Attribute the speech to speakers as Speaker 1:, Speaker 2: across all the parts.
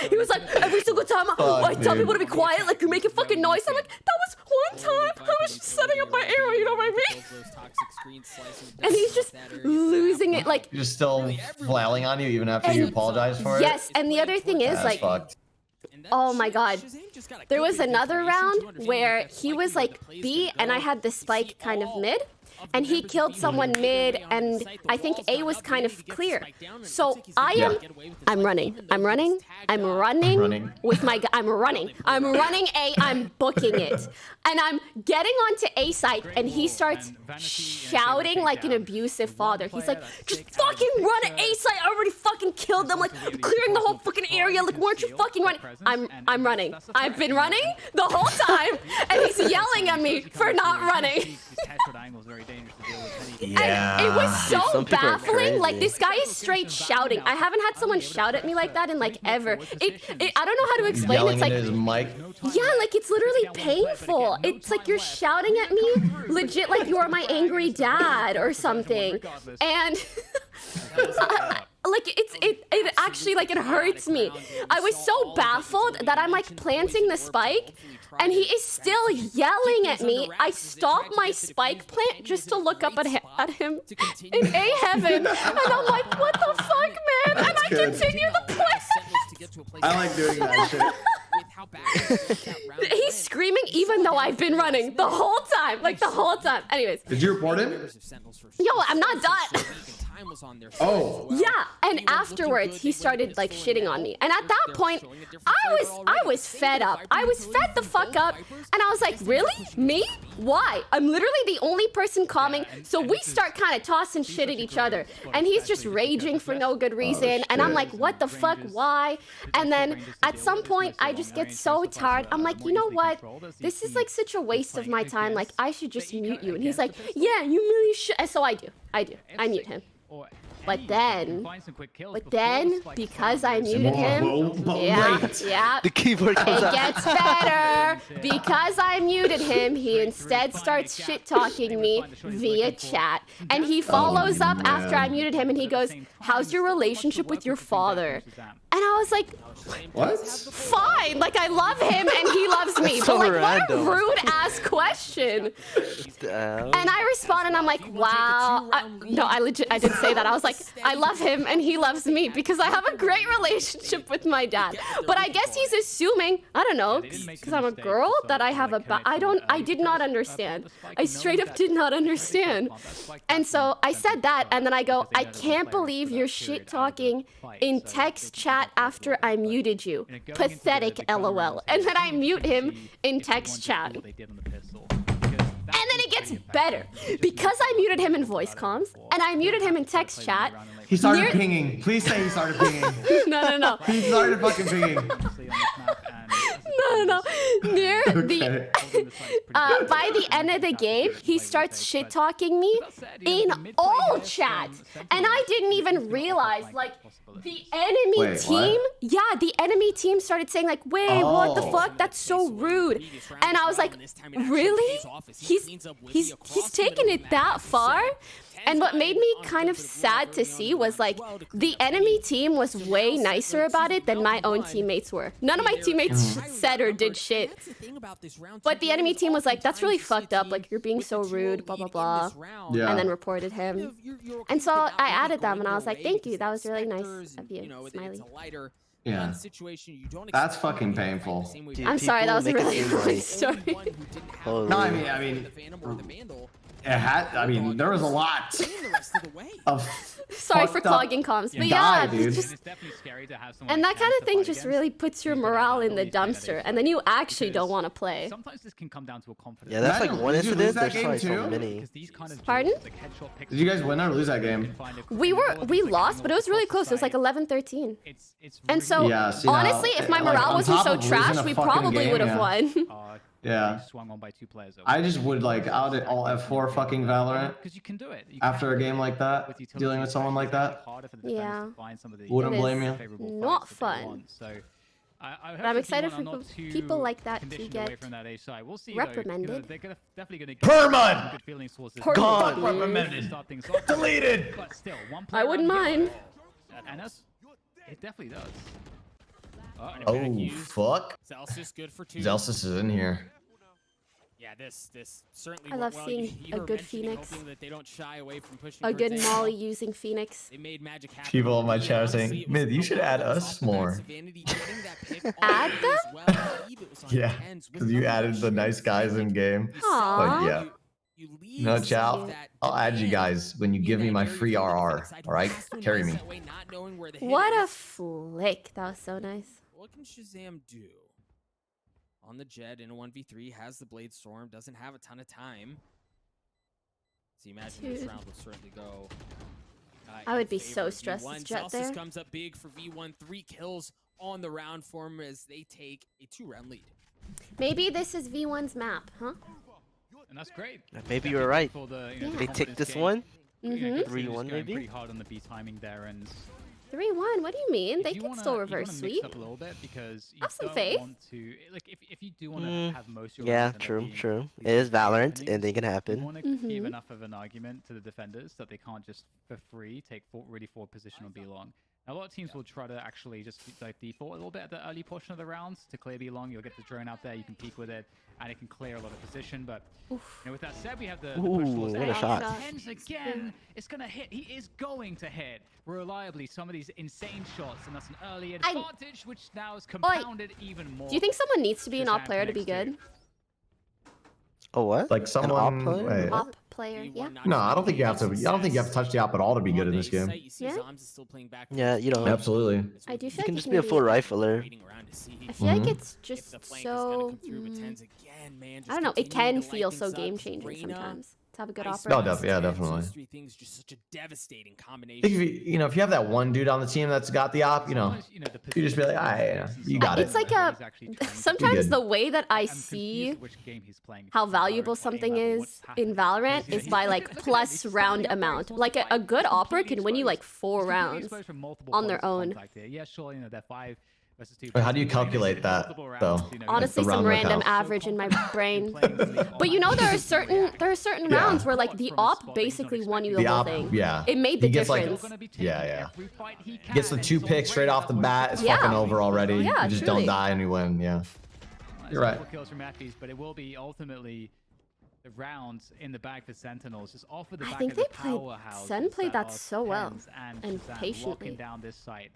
Speaker 1: He was like, every single time I tell people to be quiet, like you're making fucking noise. I'm like, that was one time I was just setting up my arrow, you know what I mean? And he's just losing it, like.
Speaker 2: You're still flailing on you even after you apologize for it?
Speaker 1: Yes, and the other thing is, like,
Speaker 2: fucked.
Speaker 1: oh my god. There was another round where he was like B and I had the spike kind of mid. And he killed someone mid, and I think A was kind of clear. So I'm running with my, I'm running A, I'm booking it. And I'm getting onto A side, and he starts shouting like an abusive father. He's like, just fucking run at A side, I already fucking killed them, like clearing the whole fucking area, like weren't you fucking running? I'm running. I've been running the whole time, and he's yelling at me for not running.
Speaker 2: Yeah.
Speaker 1: And it was so baffling. Like, this guy is straight shouting. I haven't had someone shout at me like that in like ever. I don't know how to explain.
Speaker 2: Yelling
Speaker 1: it's like
Speaker 2: into his mic.
Speaker 1: Yeah, like it's literally painful. It's like you're shouting at me, legit, like you're my angry dad or something. And like it actually, like, it hurts me. I was so baffled that I'm like planting the spike and he is still yelling at me. I stop my spike plant just to look up at him in A heaven, and I'm like, what the fuck, man? And I continue the play.
Speaker 3: I like doing that shit.
Speaker 1: He's screaming even though I've been running the whole time, like the whole time. Anyways.
Speaker 3: Did you report him?
Speaker 1: Yo, I'm not done.
Speaker 3: Oh.
Speaker 1: Yeah, and afterwards he started like shitting on me. And at that point, I was fed up. I was fed the fuck up, and I was like, really? Me? Why? I'm literally the only person calming, so we start kind of tossing shit at each other. And he's just raging for no good reason, and I'm like, what the fuck, why? And then at some point, I just get so tired. I'm like, you know what? This is like such a waste of my time. Like, I should just mute you. And he's like, yeah, you really should. And so I do. I mute him. But then, because I muted him,
Speaker 4: the keyboard comes
Speaker 1: it gets better. Because I muted him, he instead starts shit-talking me via chat. And he follows up after I muted him, and he goes, how's your relationship with your father? And I was like,
Speaker 3: what?
Speaker 1: Fine, like I love him and he loves me.
Speaker 4: So
Speaker 1: but like,
Speaker 4: random.
Speaker 1: what a rude-ass question. And I respond and I'm like, wow. No, I didn't say that. I was like, I love him and he loves me because I have a great relationship with my dad. But I guess he's assuming, I don't know, because I'm a girl, that I have I did not understand. I straight up did not understand. And so I said that, and then I go, I can't believe you're shit-talking in text chat after I muted you. Pathetic, LOL. And then I mute him in text chat. And then it gets better. Because I muted him in voice comms, and I muted him in text chat.
Speaker 3: He started pinging. Please say he started pinging.
Speaker 1: No.
Speaker 3: He started fucking pinging.
Speaker 1: No. Near the by the end of the game, he starts shit talking me in all chat, and I didn't even realize, like, the enemy team.
Speaker 3: What?
Speaker 1: Yeah, the enemy team started saying like, "Wait, what the fuck? That's so rude." And I was like, "Really? He's taking it that far?" And what made me kind of sad to see was like the enemy team was way nicer about it than my own teammates were. None of my teammates said or did shit. But the enemy team was like, that's really fucked up. Like, you're being so rude, blah, blah, blah.
Speaker 3: Yeah.
Speaker 1: And then reported him. And so I added them and I was like, thank you. That was really nice of you. Smiley.
Speaker 3: Yeah. That's fucking painful.
Speaker 1: I'm sorry, that was a really funny story.
Speaker 3: No, I mean, there was a lot of
Speaker 1: sorry for clogging comms, but yeah,
Speaker 3: dude.
Speaker 1: And that kind of thing just really puts your morale in the dumpster, and then you actually don't want to play.
Speaker 4: Yeah, that's like one incident. There's probably so many.
Speaker 1: Pardon?
Speaker 3: Did you guys win or lose that game?
Speaker 1: We lost, but it was really close. It was like 11-13. And so, honestly, if my morale wasn't so trash, we probably would have won.
Speaker 3: Yeah. I just would like out it all F4 fucking Valorant after a game like that, dealing with someone like that.
Speaker 1: Yeah.
Speaker 3: Wouldn't blame you.
Speaker 1: Not fun. But I'm excited for people like that to get reprimanded.
Speaker 2: Permud!
Speaker 1: Gone!
Speaker 2: Reprimanded! Deleted!
Speaker 1: I wouldn't mind.
Speaker 5: It definitely does.
Speaker 2: Oh,
Speaker 3: fuck.
Speaker 5: Celsius good for 2.
Speaker 3: Zelsis is in here.
Speaker 5: Yeah, this certainly
Speaker 1: I love
Speaker 5: well,
Speaker 1: seeing
Speaker 5: you
Speaker 1: a
Speaker 5: were
Speaker 1: good
Speaker 5: mentioning
Speaker 1: Phoenix.
Speaker 5: hoping that they don't shy away from pushing
Speaker 1: A good
Speaker 5: towards A.
Speaker 1: molly using Phoenix.
Speaker 5: They made magic happen.
Speaker 3: People in my
Speaker 5: Yeah,
Speaker 3: chat are
Speaker 5: honestly,
Speaker 3: saying,
Speaker 5: it was
Speaker 3: Mid, you
Speaker 5: a
Speaker 3: should
Speaker 5: lot
Speaker 3: add
Speaker 5: of
Speaker 3: us
Speaker 5: off the
Speaker 3: more.
Speaker 5: backs of Vanity getting that pick all
Speaker 1: Add
Speaker 5: day
Speaker 1: them?
Speaker 5: as well. I believe it was on
Speaker 3: Yeah,
Speaker 5: TENZ with
Speaker 3: because you
Speaker 5: another
Speaker 3: added the
Speaker 5: rush.
Speaker 3: nice guys in game.
Speaker 5: You
Speaker 1: Aw.
Speaker 5: sell
Speaker 3: But
Speaker 5: it,
Speaker 3: yeah.
Speaker 5: you leave
Speaker 3: No,
Speaker 5: some
Speaker 3: chow.
Speaker 5: of that
Speaker 3: I'll add you
Speaker 5: demand
Speaker 3: guys when you
Speaker 5: in
Speaker 3: give me
Speaker 5: that
Speaker 3: my
Speaker 5: area
Speaker 3: free
Speaker 5: for the
Speaker 3: RR.
Speaker 5: defense side who
Speaker 3: Alright?
Speaker 5: has to
Speaker 3: Carry
Speaker 5: invest
Speaker 3: me.
Speaker 5: that way, not knowing where the hit
Speaker 1: What a
Speaker 5: is.
Speaker 1: flick. That was so nice.
Speaker 5: What can Shazam do? On the Jet in a 1v3, has the Blade Storm, doesn't have a ton of time. So you imagine this
Speaker 1: Dude.
Speaker 5: round will certainly go.
Speaker 1: I would
Speaker 5: in
Speaker 1: be so
Speaker 5: favor of
Speaker 1: stressed
Speaker 5: V1.
Speaker 1: as Jet
Speaker 5: Celsius
Speaker 1: there.
Speaker 5: comes up big for V1, 3 kills on the round for him as they take a 2-round lead.
Speaker 1: Maybe this is V1's map, huh?
Speaker 2: And that's great.
Speaker 4: Maybe you're right.
Speaker 2: For the,
Speaker 1: Yeah.
Speaker 4: They take this one.
Speaker 1: Mm-hmm.
Speaker 4: 3-1 maybe?
Speaker 2: Pretty hard on the B timing there, and
Speaker 1: 3-1, what do you mean? They
Speaker 2: if you
Speaker 1: can
Speaker 2: wanna-
Speaker 1: still
Speaker 2: you
Speaker 1: reverse
Speaker 2: wanna
Speaker 1: sweep.
Speaker 2: Mix up a little bit because you
Speaker 1: Have some
Speaker 2: don't
Speaker 1: faith.
Speaker 2: want to, like, if you do want to have most of your
Speaker 4: Yeah,
Speaker 2: rounds end up
Speaker 4: true,
Speaker 2: being
Speaker 4: true.
Speaker 2: these
Speaker 4: It is
Speaker 2: big
Speaker 4: Valorant,
Speaker 2: openings,
Speaker 4: anything can
Speaker 2: you
Speaker 4: happen.
Speaker 2: want to give
Speaker 1: Mhm.
Speaker 2: enough of an argument to the defenders that they can't just for free take really forward position on B long. Now, a lot of teams will try to actually just like default a little bit at the early portion of the rounds to clear B long. You'll get the drone out there, you can peek with it, and it can clear a lot of position. But you know, with that said, we have the push
Speaker 4: Ooh,
Speaker 2: towards
Speaker 4: what a
Speaker 2: A.
Speaker 4: shot.
Speaker 2: TENZ again. It's gonna hit. He is going to hit reliably some of these insane shots, and that's an early advantage, which now is compounded even more.
Speaker 1: Do you think someone needs to be an
Speaker 2: Shazam
Speaker 1: op player to be
Speaker 2: connects
Speaker 1: good?
Speaker 4: Oh, what?
Speaker 3: Like
Speaker 4: An
Speaker 3: someone.
Speaker 4: op player?
Speaker 3: Wait.
Speaker 1: Op player, yeah.
Speaker 3: No, I don't think you have to. I don't think you have to touch the op at all to be good in this game.
Speaker 1: Yeah?
Speaker 4: Yeah, you don't.
Speaker 3: Absolutely.
Speaker 1: I do
Speaker 4: You
Speaker 1: feel
Speaker 4: can
Speaker 1: like
Speaker 4: just
Speaker 1: you
Speaker 4: be a
Speaker 1: can
Speaker 4: full
Speaker 1: be-
Speaker 4: rifler.
Speaker 1: I feel like
Speaker 3: Mhm.
Speaker 1: it's just so... I don't know, it can feel so game-changing sometimes to have a good
Speaker 3: No,
Speaker 1: operator.
Speaker 3: yeah, definitely.
Speaker 5: Those 3 things just such a devastating
Speaker 3: I
Speaker 5: combination.
Speaker 3: think if you have that one dude on the team that's got the op, you just be like, you got it.
Speaker 1: It's like a... Sometimes
Speaker 3: good.
Speaker 1: the way that I see how valuable something is in Valorant is by like plus round amount. Like a good opera can win you like 4 rounds on their own.
Speaker 2: Yeah, sure, you know, they're 5 versus 2.
Speaker 3: Wait, how do you calculate that, though?
Speaker 1: Honestly,
Speaker 3: the
Speaker 1: some
Speaker 3: round
Speaker 1: random
Speaker 3: count.
Speaker 1: average in my brain. But you know, there are certain
Speaker 3: Yeah.
Speaker 1: rounds where like the op basically won you the
Speaker 3: The
Speaker 1: whole
Speaker 3: op,
Speaker 1: thing.
Speaker 3: yeah.
Speaker 1: It made the
Speaker 3: He gets, like-
Speaker 1: difference.
Speaker 3: Yeah. Gets the 2 picks straight off the bat. It's
Speaker 1: Yeah.
Speaker 3: fucking over already.
Speaker 1: Yeah,
Speaker 3: you just
Speaker 1: truly.
Speaker 3: don't die and you win. Yeah. You're right.
Speaker 2: Kills from Akis, but it will be ultimately the rounds in the bag for Sentinels, just off of the
Speaker 1: I
Speaker 2: back
Speaker 1: think
Speaker 2: of
Speaker 1: they
Speaker 2: the
Speaker 1: played-
Speaker 2: powerhouses
Speaker 1: Sen played that
Speaker 2: are
Speaker 1: so well
Speaker 2: TENZ and
Speaker 1: and
Speaker 2: Shazam
Speaker 1: patiently.
Speaker 2: locking down this site.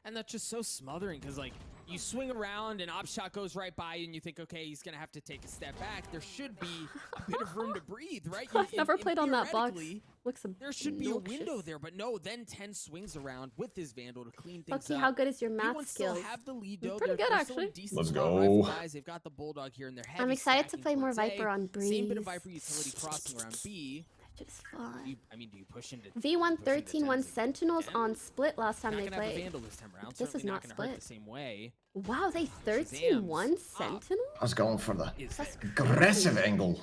Speaker 5: And that's just so smothering because, like, you swing around and op shot goes right by you and you think, okay, he's going to have to take a step back. There should be a bit of room to breathe, right?
Speaker 1: I've never played on that box.
Speaker 5: theoretically,
Speaker 1: Looks
Speaker 5: There should be a
Speaker 1: obnoxious.
Speaker 5: window there, but no, then TENZ swings around with his Vandal to clean things
Speaker 1: Loki,
Speaker 5: up.
Speaker 1: how good is your math
Speaker 5: V1 still
Speaker 1: skills?
Speaker 5: have the lead,
Speaker 1: You're
Speaker 5: though.
Speaker 1: pretty
Speaker 5: They're
Speaker 1: good,
Speaker 5: still in
Speaker 1: actually.
Speaker 5: decent
Speaker 3: Let's
Speaker 5: spot.
Speaker 3: go.
Speaker 5: Rifle guys, they've got the Bulldog here and they're heavy
Speaker 1: I'm excited to
Speaker 5: stacking
Speaker 1: play more
Speaker 5: towards A.
Speaker 1: Viper on
Speaker 5: Same bit of
Speaker 1: Breeze.
Speaker 5: Viper utility crossing around B.
Speaker 1: Just fun.
Speaker 5: I mean, do you push into
Speaker 1: V1
Speaker 5: push into
Speaker 1: 13-1
Speaker 5: TENZ
Speaker 1: Sentinels
Speaker 5: again?
Speaker 1: on split last time
Speaker 5: Not
Speaker 1: they
Speaker 5: gonna have a
Speaker 1: played.
Speaker 5: Vandal this time around.
Speaker 1: This is
Speaker 5: Certainly
Speaker 1: not
Speaker 5: gonna hurt
Speaker 1: split.
Speaker 5: the same way.
Speaker 1: Wow, they 13-1 Sentinel?
Speaker 3: I was going for the
Speaker 1: That's
Speaker 3: aggressive angle.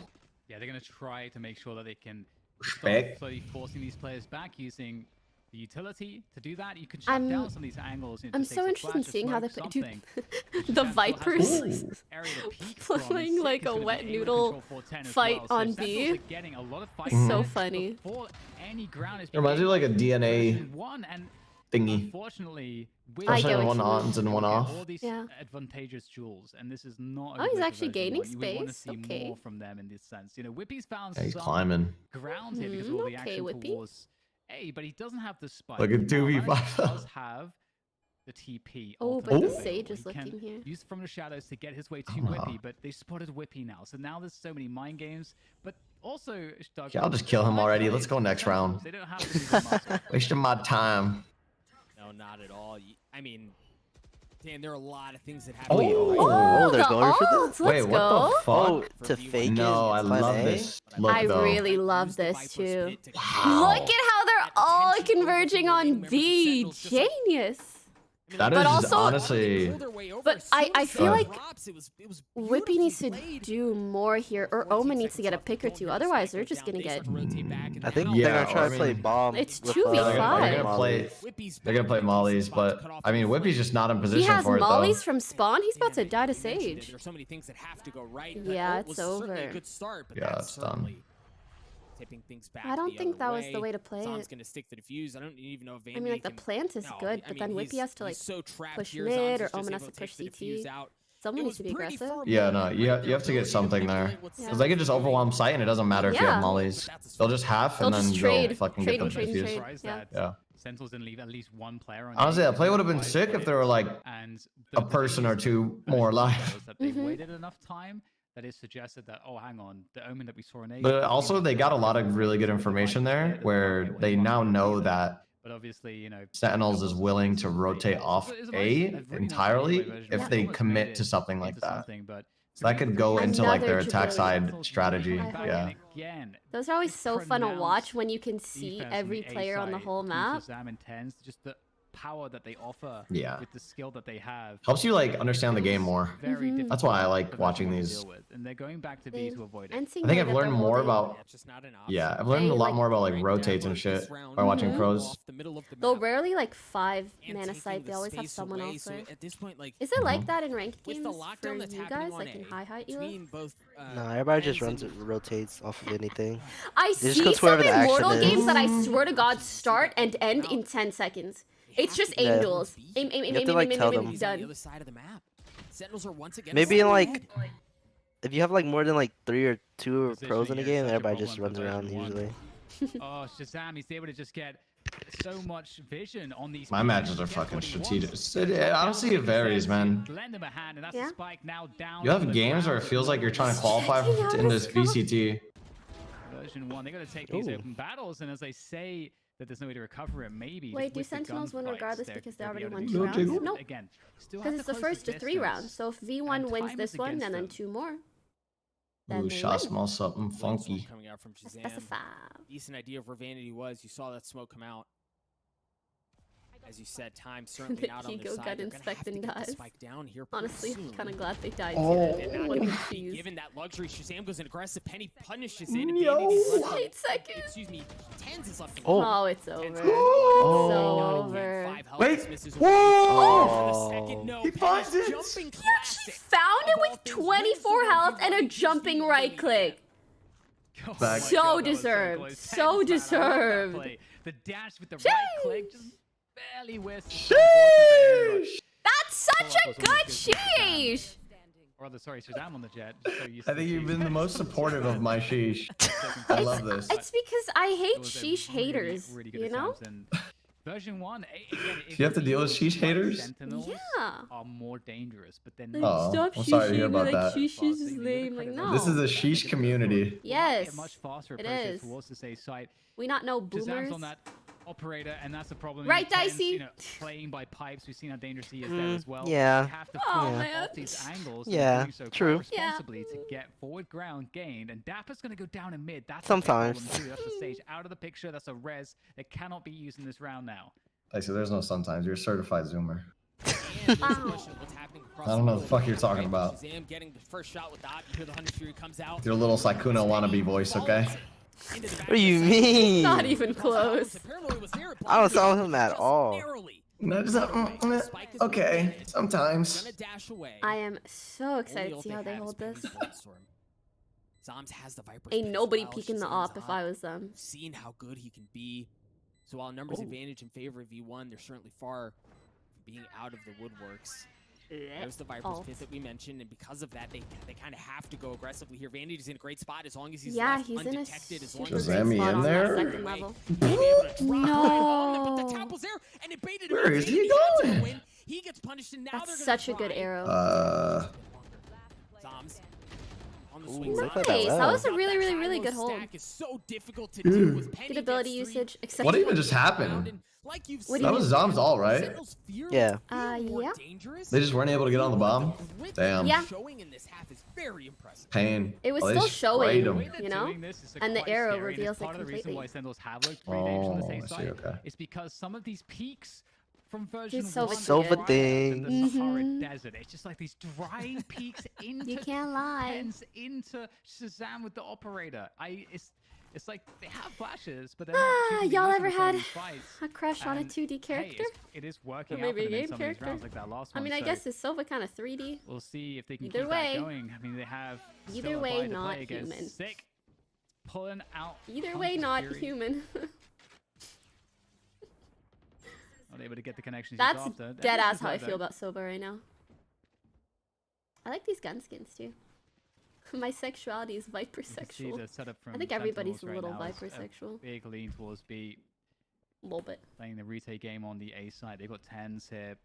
Speaker 2: Yeah, they're going to try to make sure that they can start
Speaker 3: Respect.
Speaker 2: slowly forcing these players back using the utility to do that. You can shut
Speaker 1: I'm-
Speaker 2: down some of these angles. You know,
Speaker 1: I'm
Speaker 2: just
Speaker 1: so
Speaker 2: take some
Speaker 1: interested in
Speaker 2: flash or
Speaker 1: seeing how they
Speaker 2: smoke,
Speaker 1: play.
Speaker 2: something.
Speaker 1: Dude, the
Speaker 2: Shazam still has
Speaker 1: Vipers
Speaker 2: this area to peek from.
Speaker 1: playing
Speaker 2: Six
Speaker 1: like
Speaker 2: is
Speaker 1: a
Speaker 2: gonna
Speaker 1: wet
Speaker 2: be able to
Speaker 1: noodle
Speaker 2: control 410 as
Speaker 1: fight
Speaker 2: well. So
Speaker 1: on
Speaker 2: Sentinels
Speaker 1: B.
Speaker 2: are getting a lot of fight
Speaker 1: So
Speaker 2: back
Speaker 1: funny.
Speaker 2: before any ground is
Speaker 3: It reminds me of like a DNA
Speaker 2: one, and
Speaker 3: thingy.
Speaker 2: unfortunately, with
Speaker 1: I
Speaker 3: Especially
Speaker 1: get what
Speaker 3: one
Speaker 1: you mean.
Speaker 3: ons and one off.
Speaker 2: all these
Speaker 1: Yeah.
Speaker 2: advantageous jewels, and this is not. A
Speaker 1: Oh, he's
Speaker 2: good
Speaker 1: actually
Speaker 2: version
Speaker 1: gaining
Speaker 2: one. You would want to
Speaker 1: space,
Speaker 2: see
Speaker 1: okay.
Speaker 2: more from them in this sense. You know, Whippy's found
Speaker 3: Yeah, he's
Speaker 2: some
Speaker 3: climbing.
Speaker 2: ground here because of all the
Speaker 1: Okay,
Speaker 2: action
Speaker 1: Whippy.
Speaker 2: towards A, but he doesn't have the spike.
Speaker 3: Look at
Speaker 2: Now,
Speaker 3: 2v5.
Speaker 2: Alex does have the TP.
Speaker 1: Oh, but the
Speaker 2: ultimately.
Speaker 1: Sage is
Speaker 2: He can
Speaker 1: looking here.
Speaker 2: use from the shadows to get his way to
Speaker 3: Oh.
Speaker 2: Whippy, but they spotted Whippy now. So now there's so many mind games, but also Doug,
Speaker 3: Yeah, I'll just kill him already. Let's go next round.
Speaker 2: They don't have to do the master.
Speaker 3: Wasting my time.
Speaker 5: No, not at all. I mean, Dan, there are a lot of things that happen.
Speaker 3: Oh.
Speaker 4: they're
Speaker 1: the
Speaker 4: going for
Speaker 1: ults,
Speaker 4: this?
Speaker 1: let's
Speaker 3: Wait, what
Speaker 1: go.
Speaker 3: the
Speaker 4: Oh,
Speaker 3: fuck?
Speaker 4: to fake it.
Speaker 3: No, I
Speaker 4: plan
Speaker 3: love
Speaker 4: A?
Speaker 3: this look
Speaker 1: I
Speaker 3: though.
Speaker 1: really love this too. Look at how they're all converging on B. Genius.
Speaker 3: That
Speaker 1: But
Speaker 3: is
Speaker 1: also-
Speaker 3: honestly.
Speaker 1: But I feel
Speaker 3: Go
Speaker 1: like
Speaker 3: ahead.
Speaker 1: Whippy needs to do more here, or Omen needs to get a pick or two. Otherwise, they're just gonna get.
Speaker 4: I think
Speaker 3: Yeah,
Speaker 4: they're gonna try
Speaker 3: I
Speaker 4: to play
Speaker 3: mean-
Speaker 4: bomb.
Speaker 1: It's
Speaker 4: with,
Speaker 1: 2v5.
Speaker 3: They're gonna play. They're gonna play mollies, but I mean, Whippy's just not in
Speaker 1: He
Speaker 3: position
Speaker 1: has
Speaker 3: for it
Speaker 1: mollies
Speaker 3: though.
Speaker 1: from spawn. He's about to die to Sage.
Speaker 5: There are so many things that have to go right.
Speaker 1: Yeah,
Speaker 5: That
Speaker 1: it's
Speaker 5: was certainly
Speaker 1: over.
Speaker 5: a good start, but
Speaker 3: Yeah,
Speaker 5: that's
Speaker 3: it's done.
Speaker 5: certainly tipping things back.
Speaker 1: I don't think that was the way to play
Speaker 5: Zom's
Speaker 1: it.
Speaker 5: gonna stick the defuse. I don't even know if Vandy
Speaker 1: I mean, like, the
Speaker 5: can...
Speaker 1: plant is
Speaker 5: No,
Speaker 1: good,
Speaker 5: I
Speaker 1: but
Speaker 5: mean,
Speaker 1: then Whippy has to, like,
Speaker 5: so trapped
Speaker 1: push
Speaker 5: here.
Speaker 1: mid,
Speaker 5: Zom's
Speaker 1: or
Speaker 5: is just
Speaker 1: Omen has
Speaker 5: able
Speaker 1: to push
Speaker 5: take the
Speaker 1: CT.
Speaker 5: defuse out.
Speaker 1: Someone
Speaker 5: It
Speaker 1: needs to be
Speaker 5: was pretty
Speaker 1: aggressive.
Speaker 5: for a
Speaker 3: Yeah,
Speaker 5: moment,
Speaker 3: no,
Speaker 5: right?
Speaker 3: you have to get something there. Because they could just overwhelm site and it doesn't matter if you
Speaker 1: Yeah.
Speaker 3: have mollies. They'll just half and
Speaker 1: They'll
Speaker 3: then
Speaker 1: just
Speaker 3: they'll
Speaker 1: trade.
Speaker 3: fucking
Speaker 1: Trade
Speaker 3: get
Speaker 1: and
Speaker 3: the
Speaker 1: trade and
Speaker 3: defuse.
Speaker 1: trade.
Speaker 2: That
Speaker 3: Yeah.
Speaker 2: Sentinels didn't leave at least one player on.
Speaker 3: Honestly, that play would have been
Speaker 2: 5
Speaker 3: sick if there were like
Speaker 2: and
Speaker 3: a person or two more alive.
Speaker 2: That they waited enough time that it suggested that, oh, hang on, the Omen that we saw in A.
Speaker 3: But also they got a lot of really good information there where they now know that
Speaker 2: But obviously, you know,
Speaker 3: Sentinels is willing to rotate off A entirely if they commit to something like that. So that could go into like their attack side strategy. Yeah.
Speaker 1: Those are always so fun to watch when you can see every player on the whole map.
Speaker 2: shahzam and TENZ, just the power that they offer with the skill that they have
Speaker 3: Helps you like understand the game more.
Speaker 2: Very
Speaker 3: That's why I like watching these.
Speaker 2: And they're going back to B to avoid it.
Speaker 1: And
Speaker 3: I think I've learned more about I've learned a lot more about like rotates and shit by watching pros.
Speaker 1: They'll rarely like 5 mana site. They always have someone else there.
Speaker 5: At this point, like,
Speaker 1: Is it like that in ranked
Speaker 5: with
Speaker 1: games
Speaker 5: the
Speaker 1: for
Speaker 5: lockdown that's
Speaker 1: you
Speaker 5: happening
Speaker 1: guys,
Speaker 5: on
Speaker 1: like in
Speaker 5: A,
Speaker 1: high height
Speaker 5: between both,
Speaker 6: No, everybody just
Speaker 5: TENZ
Speaker 6: runs rotates off of anything.
Speaker 1: I
Speaker 6: just
Speaker 1: see
Speaker 6: goes
Speaker 1: some
Speaker 6: wherever the action
Speaker 1: Immortal
Speaker 6: is.
Speaker 1: games that I swear to God start and end in 10 seconds. It's just aim
Speaker 6: Yeah.
Speaker 1: duels. Aim,
Speaker 6: You have to, like, tell them.
Speaker 1: done.
Speaker 6: Maybe in like, if you have like more than like 3 or 2 pros in a game, everybody just runs around usually.
Speaker 2: Oh, shahzam, he's able to just get so much vision on these.
Speaker 3: My matches are fucking strategic. Honestly, it varies, man.
Speaker 2: Lend him a hand, and that's
Speaker 1: Yeah.
Speaker 2: a spike now down.
Speaker 3: You have games where it feels like you're trying to qualify in this VCT.
Speaker 2: Version 1, they got to take these open battles, and as they say that there's no way to recover it, maybe.
Speaker 1: Wait, do
Speaker 2: with the
Speaker 1: Sentinels win
Speaker 2: gunfights,
Speaker 1: regardless
Speaker 2: they're-
Speaker 1: because they
Speaker 2: they'll be
Speaker 1: already
Speaker 2: able to
Speaker 1: won
Speaker 2: do
Speaker 1: 2 rounds?
Speaker 2: that.
Speaker 1: Nope.
Speaker 2: Again, still
Speaker 1: Because
Speaker 2: have
Speaker 1: it's
Speaker 2: to
Speaker 1: the
Speaker 2: close
Speaker 1: first to 3
Speaker 2: distance.
Speaker 1: rounds. So if V1 wins
Speaker 2: time
Speaker 1: this
Speaker 2: is
Speaker 1: one and
Speaker 2: against
Speaker 1: then
Speaker 2: them.
Speaker 1: 2 more, then
Speaker 3: Ooh,
Speaker 1: they
Speaker 3: shot
Speaker 1: win.
Speaker 3: smell something funky.
Speaker 5: Coming out from
Speaker 1: That's
Speaker 5: shahzam.
Speaker 1: specify.
Speaker 5: Decent idea of where Vanity was. You saw that smoke come out. As you said, time certainly
Speaker 1: The
Speaker 5: not on
Speaker 1: Kiko
Speaker 5: their
Speaker 1: got
Speaker 5: side. They're gonna have to
Speaker 1: inspecting
Speaker 5: get the
Speaker 1: dies.
Speaker 5: spike down here pretty
Speaker 1: Honestly, I'm
Speaker 5: soon.
Speaker 1: kind of glad they died.
Speaker 3: Oh.
Speaker 1: too.
Speaker 5: And not
Speaker 1: What
Speaker 5: gonna
Speaker 1: a
Speaker 5: be
Speaker 1: cheese.
Speaker 5: given that luxury. Shahzam goes in aggressive. Penny punishes it. And
Speaker 3: Yo.
Speaker 5: Vanity's left
Speaker 1: 8 seconds.
Speaker 5: Excuse me. TENZ is left.
Speaker 1: Oh, it's over.
Speaker 5: TENZ
Speaker 1: It's over.
Speaker 3: Wait.
Speaker 5: Misses
Speaker 3: Whoa.
Speaker 5: oh.
Speaker 3: He finds it.
Speaker 5: Jumping
Speaker 1: He actually found it with 24 health and a jumping right click.
Speaker 2: Oh
Speaker 3: Back.
Speaker 2: my
Speaker 1: So
Speaker 2: God, that was
Speaker 1: deserved.
Speaker 2: close.
Speaker 1: So
Speaker 2: 10 man, I love that
Speaker 1: deserved.
Speaker 2: play. The dash with the
Speaker 1: Sheesh.
Speaker 2: right click just barely whisked.
Speaker 3: Sheesh.
Speaker 1: That's such a good sheesh.
Speaker 2: Or rather, sorry, shahzam on the jet. So used
Speaker 3: I
Speaker 2: to
Speaker 3: think
Speaker 2: the
Speaker 3: you've been
Speaker 2: sheesh.
Speaker 3: the most supportive of my sheesh. I love this.
Speaker 1: It's because I hate
Speaker 2: It was a
Speaker 1: sheesh
Speaker 2: really,
Speaker 1: haters,
Speaker 2: really good
Speaker 1: you know?
Speaker 2: attempt, and version 1, again,
Speaker 3: Do you have to deal with sheesh haters?
Speaker 2: Sentinels
Speaker 1: Yeah.
Speaker 2: are more dangerous, but then
Speaker 3: Oh,
Speaker 1: Stop
Speaker 3: I'm sorry to hear
Speaker 1: sheeshing,
Speaker 3: about
Speaker 1: like
Speaker 3: that.
Speaker 1: sheesh is lame. Like, no.
Speaker 3: This is a sheesh community.
Speaker 1: Yes,
Speaker 2: a much faster
Speaker 1: it
Speaker 2: approach
Speaker 1: is.
Speaker 2: towards the safe site.
Speaker 1: We not know
Speaker 2: Shahzam's
Speaker 1: boomers.
Speaker 2: on that operator, and that's the problem.
Speaker 1: Right,
Speaker 2: TENZ,
Speaker 1: Dicey?
Speaker 2: You know, playing by pipes. We've seen how dangerous he is there as well.
Speaker 6: yeah.
Speaker 2: You have to
Speaker 1: Oh,
Speaker 2: pull
Speaker 1: man.
Speaker 2: off these angles.
Speaker 6: Yeah,
Speaker 2: and do so quite
Speaker 6: true.
Speaker 2: responsibly to get forward ground gained, and dappr's going to go down in mid. That's
Speaker 6: Sometimes.
Speaker 2: A big problem too. That's the stage out of the picture. That's a res that cannot be used in this round now.
Speaker 3: I see. There's no sometimes. You're a certified zoomer.
Speaker 5: And there's a question of what's happening across
Speaker 3: I don't know
Speaker 5: the
Speaker 3: the fuck
Speaker 5: board.
Speaker 3: you're talking about.
Speaker 5: Shahzam getting the first shot with the op. You hear the 100 Fury comes out.
Speaker 3: Your little Sykkuno wannabe voice, okay?
Speaker 5: Into the back
Speaker 6: What do you
Speaker 5: of the second.
Speaker 6: mean?
Speaker 1: Not even close.
Speaker 5: Paranoid was there,
Speaker 6: I don't sound him at
Speaker 5: just
Speaker 6: all.
Speaker 5: narrowly.
Speaker 3: No, just, okay, sometimes.
Speaker 5: Gonna dash away.
Speaker 1: I am so excited to
Speaker 5: Only
Speaker 1: see
Speaker 5: ult
Speaker 1: how they
Speaker 5: have is
Speaker 1: hold this.
Speaker 5: Penny's Bulletstorm. Zombs has the Viper's
Speaker 1: Ain't
Speaker 5: Pit as
Speaker 1: nobody
Speaker 5: well.
Speaker 1: peeking the
Speaker 5: Shahzam's
Speaker 1: op if
Speaker 5: up.
Speaker 1: I was them.
Speaker 5: We've seen how good he can be. So while numbers advantage in favor of V1, they're certainly far from being out of the woodworks. There's the Viper's
Speaker 1: Oh.
Speaker 5: Pit that we mentioned, and because of that, they kind of have to go aggressively here. Vanity's in a great spot as long as he's
Speaker 1: Yeah,
Speaker 5: left
Speaker 1: he's in a
Speaker 5: undetected. As long
Speaker 1: super
Speaker 5: as
Speaker 1: great
Speaker 3: Shazam
Speaker 1: spot
Speaker 3: in
Speaker 1: on
Speaker 3: there?
Speaker 1: that second level.
Speaker 5: no. But the tap
Speaker 1: No.
Speaker 5: was there, and it baited
Speaker 3: Where
Speaker 5: him.
Speaker 3: is he
Speaker 5: Vanity had to
Speaker 3: going?
Speaker 5: win. He gets punished, and now they're
Speaker 1: That's
Speaker 5: gonna
Speaker 1: such a good
Speaker 5: try.
Speaker 1: arrow.
Speaker 5: Zombs on the
Speaker 6: Ooh,
Speaker 5: swing.
Speaker 6: I
Speaker 5: Zombs.
Speaker 6: thought that
Speaker 1: Nice. That
Speaker 6: well.
Speaker 1: was a really, really, really
Speaker 5: That
Speaker 1: good
Speaker 5: silo
Speaker 1: hold.
Speaker 5: stack is so difficult to do with Penny
Speaker 1: Good ability
Speaker 5: gets three.
Speaker 1: usage, except
Speaker 3: What
Speaker 1: for
Speaker 3: even just happened?
Speaker 5: Like you've
Speaker 1: What do
Speaker 5: seen,
Speaker 1: you
Speaker 3: That was
Speaker 1: mean?
Speaker 3: Zombs all, right?
Speaker 5: Sentinels fear
Speaker 6: Yeah.
Speaker 5: more
Speaker 1: Yeah.
Speaker 5: dangerous.
Speaker 3: They just weren't able to get on the bomb?
Speaker 5: Width
Speaker 3: Damn.
Speaker 1: Yeah.
Speaker 5: Showing in this half is very impressive.
Speaker 3: Pain.
Speaker 1: It was
Speaker 3: Oh, they
Speaker 1: still
Speaker 3: sprayed
Speaker 1: showing.
Speaker 3: him.
Speaker 2: The way they're
Speaker 1: You know?
Speaker 2: doing this is
Speaker 1: And the
Speaker 2: quite
Speaker 1: arrow
Speaker 2: scary, and
Speaker 1: reveals
Speaker 2: it's
Speaker 1: it
Speaker 2: part of the reason
Speaker 1: completely.
Speaker 2: why Sentinels have looked pretty dangerous on the
Speaker 3: Oh,
Speaker 2: safe
Speaker 3: I see,
Speaker 2: side.
Speaker 3: okay.
Speaker 2: It's because some of these peaks from version
Speaker 1: Silva
Speaker 2: 1
Speaker 1: Silva
Speaker 2: dry
Speaker 6: thing.
Speaker 2: in the Sahara
Speaker 1: Mhm.
Speaker 2: Desert. It's just like these drying peaks into
Speaker 1: You can't lie.
Speaker 2: TENZ, into Shahzam with the operator. It's like they have flashes, but they're not choosing to
Speaker 1: Y'all
Speaker 2: use
Speaker 1: ever
Speaker 2: them for
Speaker 1: had
Speaker 2: these fights.
Speaker 1: a crush on a
Speaker 2: And,
Speaker 1: 2D
Speaker 2: hey,
Speaker 1: character?
Speaker 2: it is working
Speaker 1: Or maybe
Speaker 2: out
Speaker 1: a
Speaker 2: for them in
Speaker 1: game
Speaker 2: some of these
Speaker 1: character?
Speaker 2: rounds, like that last
Speaker 1: I
Speaker 2: one.
Speaker 1: mean, I
Speaker 2: so
Speaker 1: guess is Silva kind of 3D.
Speaker 2: we'll see if they can
Speaker 1: Either
Speaker 2: keep
Speaker 1: way-
Speaker 2: that going. I mean, they have
Speaker 1: Either
Speaker 2: still a
Speaker 1: way,
Speaker 2: bye to
Speaker 1: not
Speaker 2: play against
Speaker 1: human.
Speaker 2: Sick. pulling out.
Speaker 1: Either way,
Speaker 2: Hunter's
Speaker 1: not
Speaker 2: Fury.
Speaker 1: human.
Speaker 2: Not able to get the connections.
Speaker 1: That's
Speaker 2: he's after.
Speaker 1: dead ass how I
Speaker 2: Though.
Speaker 1: feel about Soba right now. I like these gun skins too. My sexuality is viper
Speaker 2: You can see
Speaker 1: sexual.
Speaker 2: the setup from
Speaker 1: I think everybody's a
Speaker 2: Sentinels
Speaker 1: little
Speaker 2: right now is
Speaker 1: viper
Speaker 2: a
Speaker 1: sexual.
Speaker 2: Big lean towards B.
Speaker 1: A little bit.
Speaker 2: Playing the retake game on the A side. They've got TENZ here.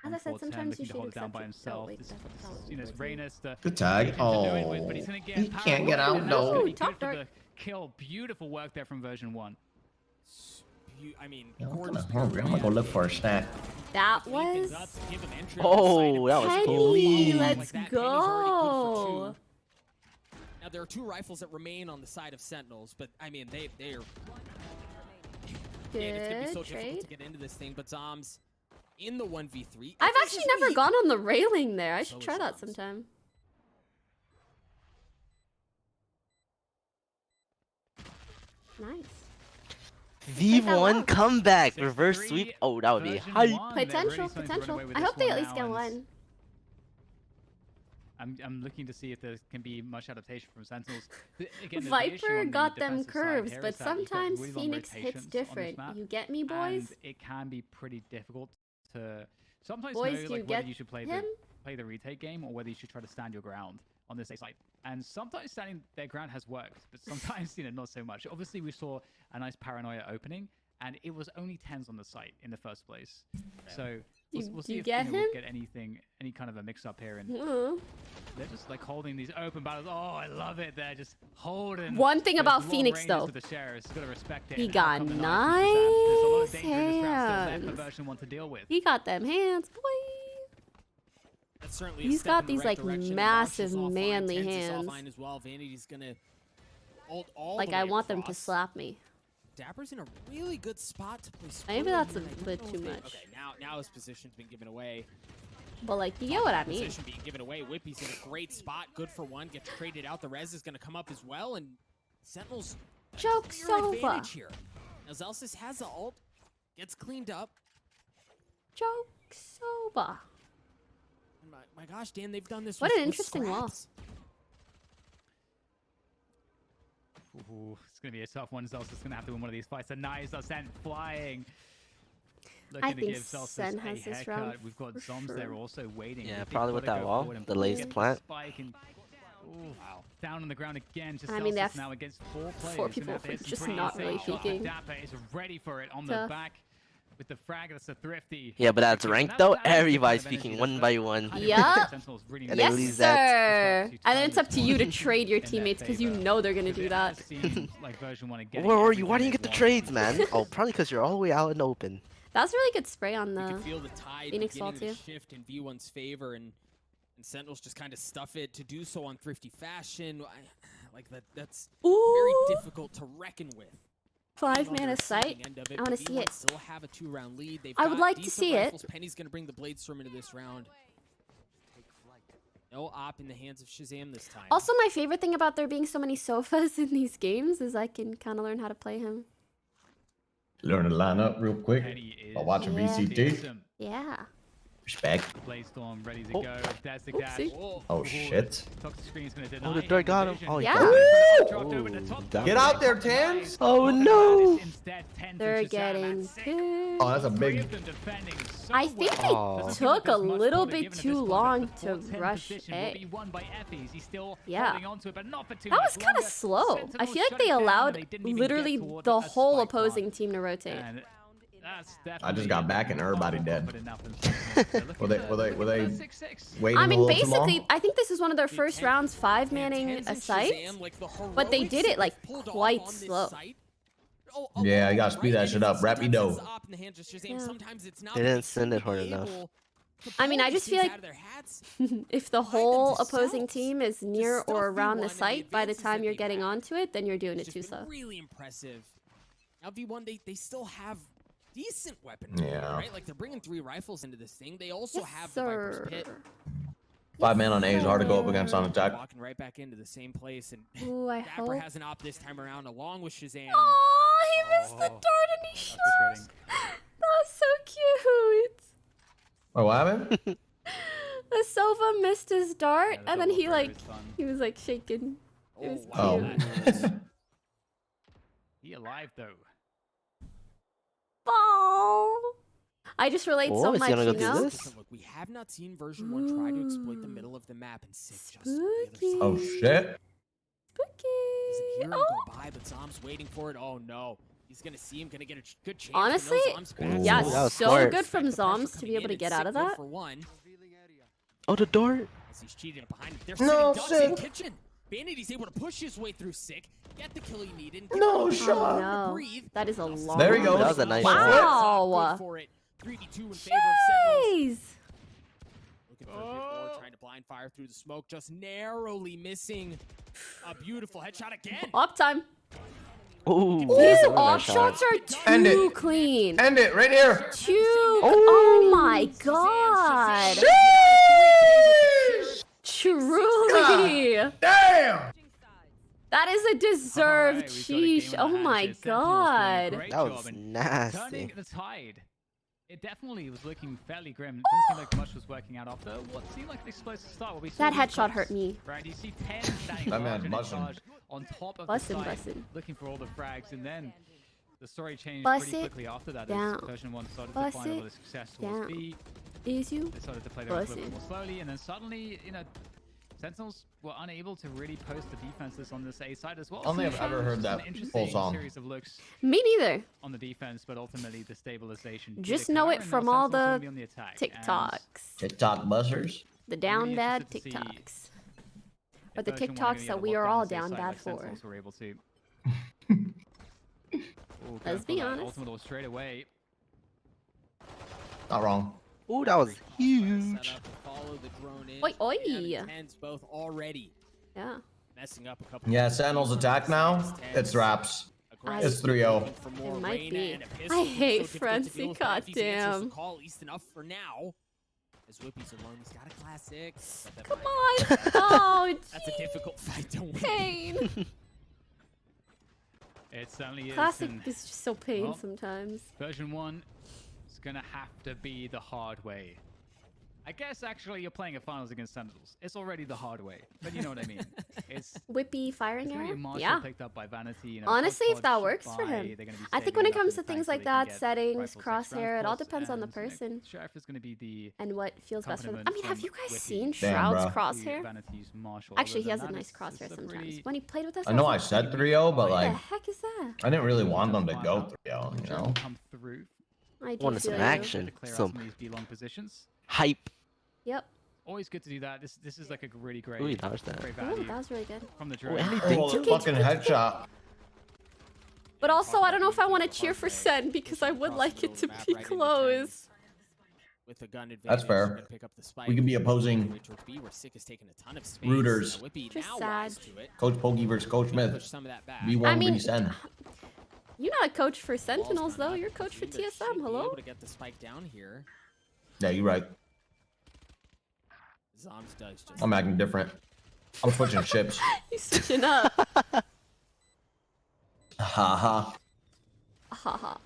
Speaker 1: As I said,
Speaker 2: 1-4-10,
Speaker 1: sometimes you
Speaker 2: looking to
Speaker 1: should
Speaker 2: hold it down
Speaker 1: accept
Speaker 2: by
Speaker 1: it.
Speaker 2: himself.
Speaker 1: Oh, wait,
Speaker 2: This,
Speaker 1: that was
Speaker 2: you know, it's Reyna's the
Speaker 3: Good tag.
Speaker 2: agent to do it with, but he's
Speaker 3: Oh,
Speaker 2: gonna get
Speaker 3: he can't get out
Speaker 2: and that's gonna
Speaker 3: though.
Speaker 2: be
Speaker 1: Top
Speaker 2: good for
Speaker 1: dart.
Speaker 2: the kill. Beautiful work there from version 1.
Speaker 5: I mean,
Speaker 3: I'm kind
Speaker 5: gorgeous
Speaker 3: of hungry. I'm gonna go look for a snack.
Speaker 1: That
Speaker 5: Opens
Speaker 1: was
Speaker 5: up to give him entry
Speaker 6: Oh, that was
Speaker 1: Penny.
Speaker 6: clean.
Speaker 1: Let's
Speaker 5: Like that, Penny's already good for
Speaker 1: go.
Speaker 5: 2. Now there are 2 rifles that remain on the side of Sentinels, but I mean they are. Yeah, it's gonna be
Speaker 1: Good
Speaker 5: so difficult
Speaker 1: trade.
Speaker 5: to get into this thing, but Zombs in the 1v3.
Speaker 1: I've actually never gone on the railing there. I should
Speaker 5: So
Speaker 1: try
Speaker 5: is
Speaker 1: that
Speaker 5: Zombs.
Speaker 1: sometime. Nice.
Speaker 6: V1 comeback,
Speaker 2: 6-3
Speaker 6: reverse sweep. Oh, that would be
Speaker 2: version
Speaker 6: hype.
Speaker 2: 1. They're
Speaker 1: Potential,
Speaker 2: really starting to run
Speaker 1: potential.
Speaker 2: away with
Speaker 1: I
Speaker 2: this
Speaker 1: hope they
Speaker 2: one
Speaker 1: at least
Speaker 2: now,
Speaker 1: get
Speaker 2: and
Speaker 1: one.
Speaker 2: I'm looking to see if there can be much adaptation from Sentinels. Again, the issue
Speaker 1: Viper
Speaker 2: on the
Speaker 1: got them
Speaker 2: defensive side
Speaker 1: curves,
Speaker 2: here
Speaker 1: but
Speaker 2: is that you've got
Speaker 1: sometimes
Speaker 2: really long
Speaker 1: Phoenix
Speaker 2: rotations
Speaker 1: hits
Speaker 2: on this
Speaker 1: different.
Speaker 2: map,
Speaker 1: You get me, boys?
Speaker 2: and it can be pretty difficult to sometimes
Speaker 1: Boys,
Speaker 2: know
Speaker 1: do you
Speaker 2: like,
Speaker 1: get
Speaker 2: whether you should play
Speaker 1: him?
Speaker 2: the retake game or whether you should try to stand your ground on this side. And sometimes standing their ground has worked, but sometimes not so much. Obviously, we saw a nice paranoia opening, and it was only TENZ on the site in the first place. So we'll see
Speaker 1: you
Speaker 2: if
Speaker 1: get
Speaker 2: we'll
Speaker 1: him?
Speaker 2: get any kind of a mix-up here. And
Speaker 1: Uh-huh.
Speaker 2: they're just like holding these open battles. Oh, I love it. They're just holding.
Speaker 1: One thing
Speaker 2: those
Speaker 1: about
Speaker 2: long
Speaker 1: Phoenix,
Speaker 2: ranges
Speaker 1: though.
Speaker 2: with the sheriffs. Gotta respect it.
Speaker 1: He
Speaker 2: And how
Speaker 1: got
Speaker 2: come the knife is just that? There's a lot of
Speaker 1: nice
Speaker 2: dangerous routes still left for
Speaker 1: hands.
Speaker 2: version 1 to deal with.
Speaker 1: He got them hands, boy.
Speaker 5: That's certainly a
Speaker 1: He's
Speaker 5: step
Speaker 1: got
Speaker 5: in the
Speaker 1: these,
Speaker 5: right
Speaker 1: like,
Speaker 5: direction.
Speaker 1: massive,
Speaker 5: Marshall's offline,
Speaker 1: manly
Speaker 5: TENZ is
Speaker 1: hands.
Speaker 5: offline as well. Vanity's gonna ult all
Speaker 1: Like,
Speaker 5: the
Speaker 1: I
Speaker 5: way
Speaker 1: want them to
Speaker 5: across.
Speaker 1: slap me.
Speaker 5: Dapper's in a really good spot to play.
Speaker 1: Maybe
Speaker 5: Spoiler
Speaker 1: that's a
Speaker 5: here. I don't
Speaker 1: bit
Speaker 5: know
Speaker 1: too
Speaker 5: if they-
Speaker 1: much.
Speaker 5: Okay, now his position's been given away.
Speaker 1: But, like, you get what I mean.
Speaker 5: Position being given away. Whippy's in a great spot. Good for 1. Gets traded out. The res is going to come up as well. And Sentinels
Speaker 1: Joke's
Speaker 5: clear
Speaker 1: over.
Speaker 5: advantage here. Now Zelsis has the ult. Gets cleaned up.
Speaker 1: Joke's over.
Speaker 5: And my gosh, Dan, they've done this
Speaker 1: What
Speaker 5: with,
Speaker 1: an
Speaker 5: with
Speaker 1: interesting wall.
Speaker 5: scraps.
Speaker 2: Ooh, it's gonna be a tough one. Zelsis gonna have to win one of these fights. A nice ascent flying. Looking to
Speaker 1: think
Speaker 2: give Zelsis
Speaker 1: Sen
Speaker 2: a
Speaker 1: has this
Speaker 2: haircut.
Speaker 1: round
Speaker 2: We've got
Speaker 1: for
Speaker 2: Zombs
Speaker 1: sure.
Speaker 2: there also waiting.
Speaker 6: Yeah,
Speaker 2: If they
Speaker 6: probably with
Speaker 2: gotta
Speaker 6: that
Speaker 2: go
Speaker 6: wall,
Speaker 2: forward and
Speaker 6: the
Speaker 2: get
Speaker 6: lace plant.
Speaker 2: Spike and ooh, wow. Down on the ground again. Just
Speaker 1: I mean, they
Speaker 2: Zelsis
Speaker 1: have
Speaker 2: now against 4 players.
Speaker 1: 4
Speaker 2: Gonna
Speaker 1: people
Speaker 2: have to hit some
Speaker 1: just
Speaker 2: pretty
Speaker 1: not
Speaker 2: insane
Speaker 1: really
Speaker 2: shots, but
Speaker 1: peeking.
Speaker 2: dapr is ready for it on the
Speaker 1: Tough.
Speaker 2: back with the frag. That's a thrifty.
Speaker 6: Yeah, but that's
Speaker 2: And
Speaker 6: ranked
Speaker 2: that-
Speaker 6: though.
Speaker 2: that is the kind
Speaker 6: Everybody's
Speaker 2: of energy
Speaker 6: speaking
Speaker 2: that
Speaker 6: one
Speaker 2: the
Speaker 6: by one.
Speaker 2: kind of
Speaker 1: Yup.
Speaker 2: Sentinels really
Speaker 6: And
Speaker 2: need.
Speaker 6: they
Speaker 1: Yes,
Speaker 6: lose that.
Speaker 1: sir.
Speaker 2: To
Speaker 1: And then
Speaker 2: turn
Speaker 1: it's up
Speaker 2: this
Speaker 1: to you to
Speaker 2: one
Speaker 1: trade your
Speaker 2: in their
Speaker 1: teammates because you
Speaker 2: favor.
Speaker 1: know they're going to
Speaker 2: Because
Speaker 1: do
Speaker 2: it
Speaker 1: that.
Speaker 2: has seemed like version 1 again.
Speaker 6: Where are you? Why didn't you get the trades, man? Oh, probably because you're all the way out in the open.
Speaker 1: That's really good spray on
Speaker 5: You
Speaker 1: the...
Speaker 5: can feel the tide
Speaker 1: Phoenix wall
Speaker 5: beginning to
Speaker 1: too.
Speaker 5: shift in V1's favor, and Sentinels just kind of stuff it to do so on thrifty fashion. Like that's very
Speaker 1: Ooh,
Speaker 5: difficult to recken with.
Speaker 1: 5
Speaker 5: Being on
Speaker 1: mana
Speaker 5: the
Speaker 1: sight.
Speaker 5: receiving end of it,
Speaker 1: I wanna
Speaker 5: but
Speaker 1: see
Speaker 5: V1
Speaker 1: it.
Speaker 5: Still have a 2-round lead. They've
Speaker 1: I would
Speaker 5: got
Speaker 1: like to
Speaker 5: decent
Speaker 1: see it.
Speaker 5: rifles. Penny's gonna bring the Bladestorm into this round. No op in the hands of Shazam this time.
Speaker 1: Also, my favorite thing about there being so many sofas in these games is I can kind of learn how to play him.
Speaker 3: Learn to line up real quick
Speaker 2: Penny is
Speaker 3: while watching
Speaker 1: Yeah.
Speaker 3: VCT.
Speaker 2: fearsome.
Speaker 1: Yeah.
Speaker 3: Respect.
Speaker 2: Bladestorm ready to
Speaker 6: Oh.
Speaker 2: go. That's the dash.
Speaker 1: Oopsie.
Speaker 5: Whoa.
Speaker 3: Oh shit.
Speaker 2: Toxic screen's gonna
Speaker 6: Oh,
Speaker 2: deny
Speaker 6: the third got him.
Speaker 2: vision.
Speaker 6: Oh, he
Speaker 1: Yeah.
Speaker 6: got it.
Speaker 2: Dropped over the top.
Speaker 6: Damn.
Speaker 3: Get out there, TENZ.
Speaker 6: Oh, no.
Speaker 2: Instead, TENZ
Speaker 1: They're
Speaker 2: and Shazam
Speaker 1: getting
Speaker 2: at 6.
Speaker 1: pissed.
Speaker 3: Oh, that's a
Speaker 2: Three
Speaker 3: big.
Speaker 2: of them defending so
Speaker 1: I think they
Speaker 6: Oh.
Speaker 2: Doesn't seem like
Speaker 1: took a
Speaker 2: there's much
Speaker 1: little
Speaker 2: point
Speaker 1: bit
Speaker 2: given at
Speaker 1: too
Speaker 2: this point,
Speaker 1: long
Speaker 2: but the
Speaker 1: to
Speaker 2: 4-10
Speaker 1: rush
Speaker 2: position will
Speaker 1: A.
Speaker 2: be won by Effie's. He's still
Speaker 1: Yeah.
Speaker 2: holding on to it, but not for too
Speaker 1: That
Speaker 2: much
Speaker 1: was kind of
Speaker 2: longer.
Speaker 1: slow. I
Speaker 2: Sentinels
Speaker 1: feel like
Speaker 2: shut
Speaker 1: they
Speaker 2: it down, and
Speaker 1: allowed
Speaker 2: they didn't even get
Speaker 1: literally
Speaker 2: toward
Speaker 1: the
Speaker 2: a
Speaker 1: whole
Speaker 2: spike
Speaker 1: opposing
Speaker 2: mark.
Speaker 1: team to rotate.
Speaker 2: And that's
Speaker 3: I just got back and everybody dead. Were
Speaker 2: Were
Speaker 3: they
Speaker 2: 6-6.
Speaker 3: waiting
Speaker 1: I
Speaker 3: a
Speaker 1: mean,
Speaker 3: little too long?
Speaker 1: basically, I think this is one of their first
Speaker 5: TENZ
Speaker 1: rounds 5
Speaker 5: Man,
Speaker 1: manning
Speaker 5: TENZ
Speaker 1: a
Speaker 5: and
Speaker 1: site.
Speaker 5: Shazam, like the
Speaker 1: but they did
Speaker 5: heroics
Speaker 1: it, like,
Speaker 5: they've pulled off
Speaker 1: quite
Speaker 5: on this
Speaker 1: slow.
Speaker 5: site.
Speaker 3: Yeah, you gotta speed that shit up. Wrap your dough.
Speaker 5: Sometimes it's op in the hands of Shazam,
Speaker 1: Yeah.
Speaker 5: sometimes it's not,
Speaker 6: They
Speaker 5: but
Speaker 6: didn't
Speaker 5: seem
Speaker 6: send
Speaker 5: to
Speaker 6: it hard
Speaker 5: be
Speaker 6: enough.
Speaker 5: able to
Speaker 1: I mean,
Speaker 5: pull
Speaker 1: I
Speaker 5: these
Speaker 1: just feel
Speaker 5: things
Speaker 1: like
Speaker 5: out of their hats.
Speaker 1: if the
Speaker 5: Bind them
Speaker 1: whole
Speaker 5: to
Speaker 1: opposing
Speaker 5: cells.
Speaker 1: team is
Speaker 5: The
Speaker 1: near
Speaker 5: stuff
Speaker 1: or around the
Speaker 5: V1 and the
Speaker 1: site by the
Speaker 5: advances
Speaker 1: time
Speaker 5: that
Speaker 1: you're
Speaker 5: they've
Speaker 1: getting
Speaker 5: had
Speaker 1: onto it, then you're doing it
Speaker 5: It's
Speaker 1: too
Speaker 5: just been
Speaker 1: slow.
Speaker 5: really impressive. Now V1, they still have decent weaponry,
Speaker 3: Yeah.
Speaker 5: right? Like they're bringing 3 rifles into this thing. They also
Speaker 1: Yes,
Speaker 5: have the Viper's Pit.
Speaker 1: sir.
Speaker 3: 5 man on A is hard to go up against on attack.
Speaker 5: Walking right back into the same place, and
Speaker 1: Ooh, I
Speaker 5: dapr
Speaker 1: hope.
Speaker 5: has an op this time around, along with Shazam.
Speaker 1: Aw, he missed the
Speaker 2: Oh,
Speaker 1: dart and he shot.
Speaker 2: frustrating.
Speaker 1: That was so cute.
Speaker 3: Oh, what happened?
Speaker 1: The Sova missed his dart,
Speaker 2: Yeah, the
Speaker 1: and then
Speaker 2: double
Speaker 1: he
Speaker 2: over
Speaker 1: like
Speaker 2: is fun.
Speaker 1: he was like shaking. It was
Speaker 5: wow.
Speaker 3: Oh.
Speaker 1: cute.
Speaker 2: be alive though.
Speaker 1: Oh, I just relate
Speaker 6: Oh,
Speaker 1: so
Speaker 6: is he
Speaker 1: much,
Speaker 6: gonna go
Speaker 1: you
Speaker 6: do
Speaker 1: know?
Speaker 6: this?
Speaker 5: Look, we have not seen version 1 try to exploit the middle of the map and Sick just on the other
Speaker 1: Spooky.
Speaker 5: side.
Speaker 3: Oh shit.
Speaker 1: Spooky.
Speaker 5: Hear him
Speaker 1: Oh.
Speaker 5: go by, but Zomb's waiting for it. Oh no. He's gonna see him, gonna get a good chance.
Speaker 1: Honestly, yeah,
Speaker 6: Ooh, that was
Speaker 1: so
Speaker 6: smart.
Speaker 1: good from Zombs to be able to get out of that.
Speaker 5: For one,
Speaker 6: Oh, the door.
Speaker 5: as he's cheating behind him. They're
Speaker 3: No,
Speaker 5: sitting ducks in
Speaker 3: Sick.
Speaker 5: kitchen. Vanity's able to push his way through Sick, get the kill he needed.
Speaker 3: No,
Speaker 1: Oh
Speaker 3: shot.
Speaker 1: no,
Speaker 5: Breathe.
Speaker 1: that is a long.
Speaker 3: There he goes.
Speaker 6: That was a nice
Speaker 1: Wow.
Speaker 5: Good for it. 3v2 in favor of Sentinels.
Speaker 1: Jeez.
Speaker 5: Looking for a bit more, trying to blind fire through the smoke, just narrowly missing. A beautiful headshot again.
Speaker 1: Op time.
Speaker 6: Ooh,
Speaker 1: These
Speaker 6: that was a
Speaker 1: off
Speaker 6: nice shot.
Speaker 1: shots are
Speaker 3: End
Speaker 1: too
Speaker 3: it.
Speaker 1: clean.
Speaker 3: End it right here.
Speaker 1: Too. Oh my god. Truly.
Speaker 3: Damn.
Speaker 1: That is a deserved
Speaker 2: Alright, we've got a game
Speaker 1: sheesh.
Speaker 2: in
Speaker 1: Oh
Speaker 2: our hands
Speaker 1: my
Speaker 2: here. Sentinels doing a
Speaker 1: god.
Speaker 2: great
Speaker 6: That
Speaker 2: job
Speaker 6: was
Speaker 2: in
Speaker 6: nasty.
Speaker 2: Turning the tide. It definitely was looking fairly grim. It didn't seem like much was working out after what seemed like an explosive start. What we saw
Speaker 1: That
Speaker 2: these
Speaker 1: headshot
Speaker 2: clips,
Speaker 1: hurt me.
Speaker 2: Right, you see 10 standing
Speaker 3: That man
Speaker 2: large and in
Speaker 3: bussin'.
Speaker 2: charge on top of
Speaker 1: Bussin',
Speaker 2: the site,
Speaker 1: bussin'.
Speaker 2: looking for all the frags, and then the story changed
Speaker 1: Bust
Speaker 2: pretty
Speaker 1: it
Speaker 2: quickly after that.
Speaker 1: down.
Speaker 2: As version 1 started
Speaker 1: Bust
Speaker 2: to find a
Speaker 1: it
Speaker 2: lot of success towards
Speaker 1: down.
Speaker 2: B.
Speaker 1: Is you?
Speaker 2: They started to play their own a
Speaker 1: Bust
Speaker 2: little bit
Speaker 1: it.
Speaker 2: more slowly, and then suddenly, Sentinels were unable to really post the defenses on this A side as well.
Speaker 3: Only
Speaker 2: So
Speaker 3: I've ever heard
Speaker 2: just
Speaker 3: that
Speaker 2: an interesting
Speaker 3: full song.
Speaker 2: series of looks
Speaker 1: Me neither.
Speaker 2: on the defense, but ultimately the stabilization. did
Speaker 1: Just
Speaker 2: occur,
Speaker 1: know it
Speaker 2: and now
Speaker 1: from all
Speaker 2: Sentinels will
Speaker 1: the
Speaker 2: be on the attack, and
Speaker 1: TikToks.
Speaker 3: TikTok buzzers.
Speaker 1: The down
Speaker 2: really
Speaker 1: bad
Speaker 2: interested to see
Speaker 1: TikToks.
Speaker 2: if
Speaker 1: Or the
Speaker 2: version 1 are gonna
Speaker 1: TikToks
Speaker 2: get
Speaker 1: that
Speaker 2: a
Speaker 1: we are
Speaker 2: lockdown
Speaker 1: all
Speaker 2: as they
Speaker 1: down
Speaker 2: side
Speaker 1: bad
Speaker 2: like
Speaker 1: for.
Speaker 2: Sentinels were able to. Ooh,
Speaker 1: Let's
Speaker 2: going for
Speaker 1: be
Speaker 2: that
Speaker 1: honest.
Speaker 2: ultimate or straight away.
Speaker 3: Not wrong.
Speaker 6: Ooh, that was huge.
Speaker 5: Set up to follow the drone in.
Speaker 1: Oi, oi.
Speaker 5: And TENZ both already
Speaker 1: Yeah.
Speaker 5: messing up a couple.
Speaker 3: Yeah, Sentinels attack now. It's wraps. It's 3-0.
Speaker 1: It might be. I hate Frenzy, goddamn.
Speaker 5: Call, at least enough for now. As Whippy's alone, he's got a classic. but that
Speaker 1: Come
Speaker 5: might-
Speaker 1: on. Oh,
Speaker 5: That's a difficult fight to win.
Speaker 1: pain.
Speaker 2: It certainly is.
Speaker 1: Classic
Speaker 2: and
Speaker 1: is just so pain
Speaker 2: well,
Speaker 1: sometimes.
Speaker 2: Version 1 is gonna have to be the hard way. I guess actually you're playing a finals against Sentinels. It's already the hard way, but you know what I mean. It's
Speaker 1: Whippy firing
Speaker 2: gonna be a
Speaker 1: arrow?
Speaker 2: marshal
Speaker 1: Yeah.
Speaker 2: picked up by Vanity.
Speaker 1: Honestly, if that
Speaker 2: hodgepodge
Speaker 1: works for
Speaker 2: by-
Speaker 1: him.
Speaker 2: they're gonna be
Speaker 1: I think
Speaker 2: saving
Speaker 1: when it
Speaker 2: up
Speaker 1: comes
Speaker 2: the
Speaker 1: to things
Speaker 2: tank so
Speaker 1: like
Speaker 2: they can
Speaker 1: that,
Speaker 2: get
Speaker 1: settings,
Speaker 2: rifles,
Speaker 1: crosshair, it all
Speaker 2: rounds,
Speaker 1: depends on the
Speaker 2: and,
Speaker 1: person
Speaker 2: Sheriff is gonna be the
Speaker 1: and what feels best for them. I
Speaker 2: accompaniment
Speaker 1: mean, have
Speaker 2: from
Speaker 1: you guys
Speaker 2: Whippy.
Speaker 1: seen
Speaker 3: Damn,
Speaker 1: Shroud's
Speaker 3: bro.
Speaker 1: crosshair?
Speaker 2: Vanity's marshal.
Speaker 1: Actually,
Speaker 2: Other
Speaker 1: he has a
Speaker 2: than that,
Speaker 1: nice crosshair
Speaker 2: it's a
Speaker 1: sometimes.
Speaker 2: pretty-
Speaker 1: When he played with us,
Speaker 3: I know
Speaker 1: was
Speaker 3: I
Speaker 1: like,
Speaker 3: said 3-0, but
Speaker 1: what the
Speaker 3: like,
Speaker 1: heck is that?
Speaker 3: I didn't really want them to
Speaker 2: Find
Speaker 3: go
Speaker 2: out.
Speaker 3: 3-0, you
Speaker 2: German
Speaker 3: know?
Speaker 2: come through.
Speaker 1: I do
Speaker 6: Wanted
Speaker 1: feel
Speaker 6: some
Speaker 1: you.
Speaker 6: action.
Speaker 2: To clear out
Speaker 6: Some
Speaker 2: some of these B-long positions.
Speaker 6: hype.
Speaker 1: Yep.
Speaker 2: Always good to do that. This is like a really great,
Speaker 6: Ooh, he dodged that.
Speaker 2: great
Speaker 1: Ooh,
Speaker 2: value
Speaker 1: that was really good.
Speaker 2: from the
Speaker 6: Ooh,
Speaker 2: drone.
Speaker 6: and he
Speaker 3: Oh,
Speaker 6: dinked
Speaker 3: the
Speaker 6: it.
Speaker 3: fucking headshot.
Speaker 1: But also, I don't know if I want to cheer for Sen because I would like it to be close.
Speaker 5: With the gun advantage,
Speaker 3: That's fair.
Speaker 5: you're gonna pick up the spike.
Speaker 3: We could be opposing
Speaker 5: Way towards B, where Sick is taking a ton of space.
Speaker 3: rooters.
Speaker 5: Whippy
Speaker 1: Just
Speaker 5: now
Speaker 1: sad.
Speaker 5: wise to it.
Speaker 3: Coach Pokey versus Coach
Speaker 5: Push
Speaker 3: Smith.
Speaker 5: some of that back.
Speaker 3: B1
Speaker 1: I mean,
Speaker 3: Sen.
Speaker 1: You're not a coach for
Speaker 5: Ball's
Speaker 1: Sentinels,
Speaker 5: gone
Speaker 1: though.
Speaker 5: up,
Speaker 1: You're a coach for
Speaker 5: but should
Speaker 1: TSM.
Speaker 5: be
Speaker 1: Hello?
Speaker 5: able to get the spike down here.
Speaker 3: Yeah, you're right.
Speaker 5: Zombs does just.
Speaker 3: I'm acting different. I'm switching ships.
Speaker 1: You switching up.
Speaker 3: Haha.
Speaker 1: Haha.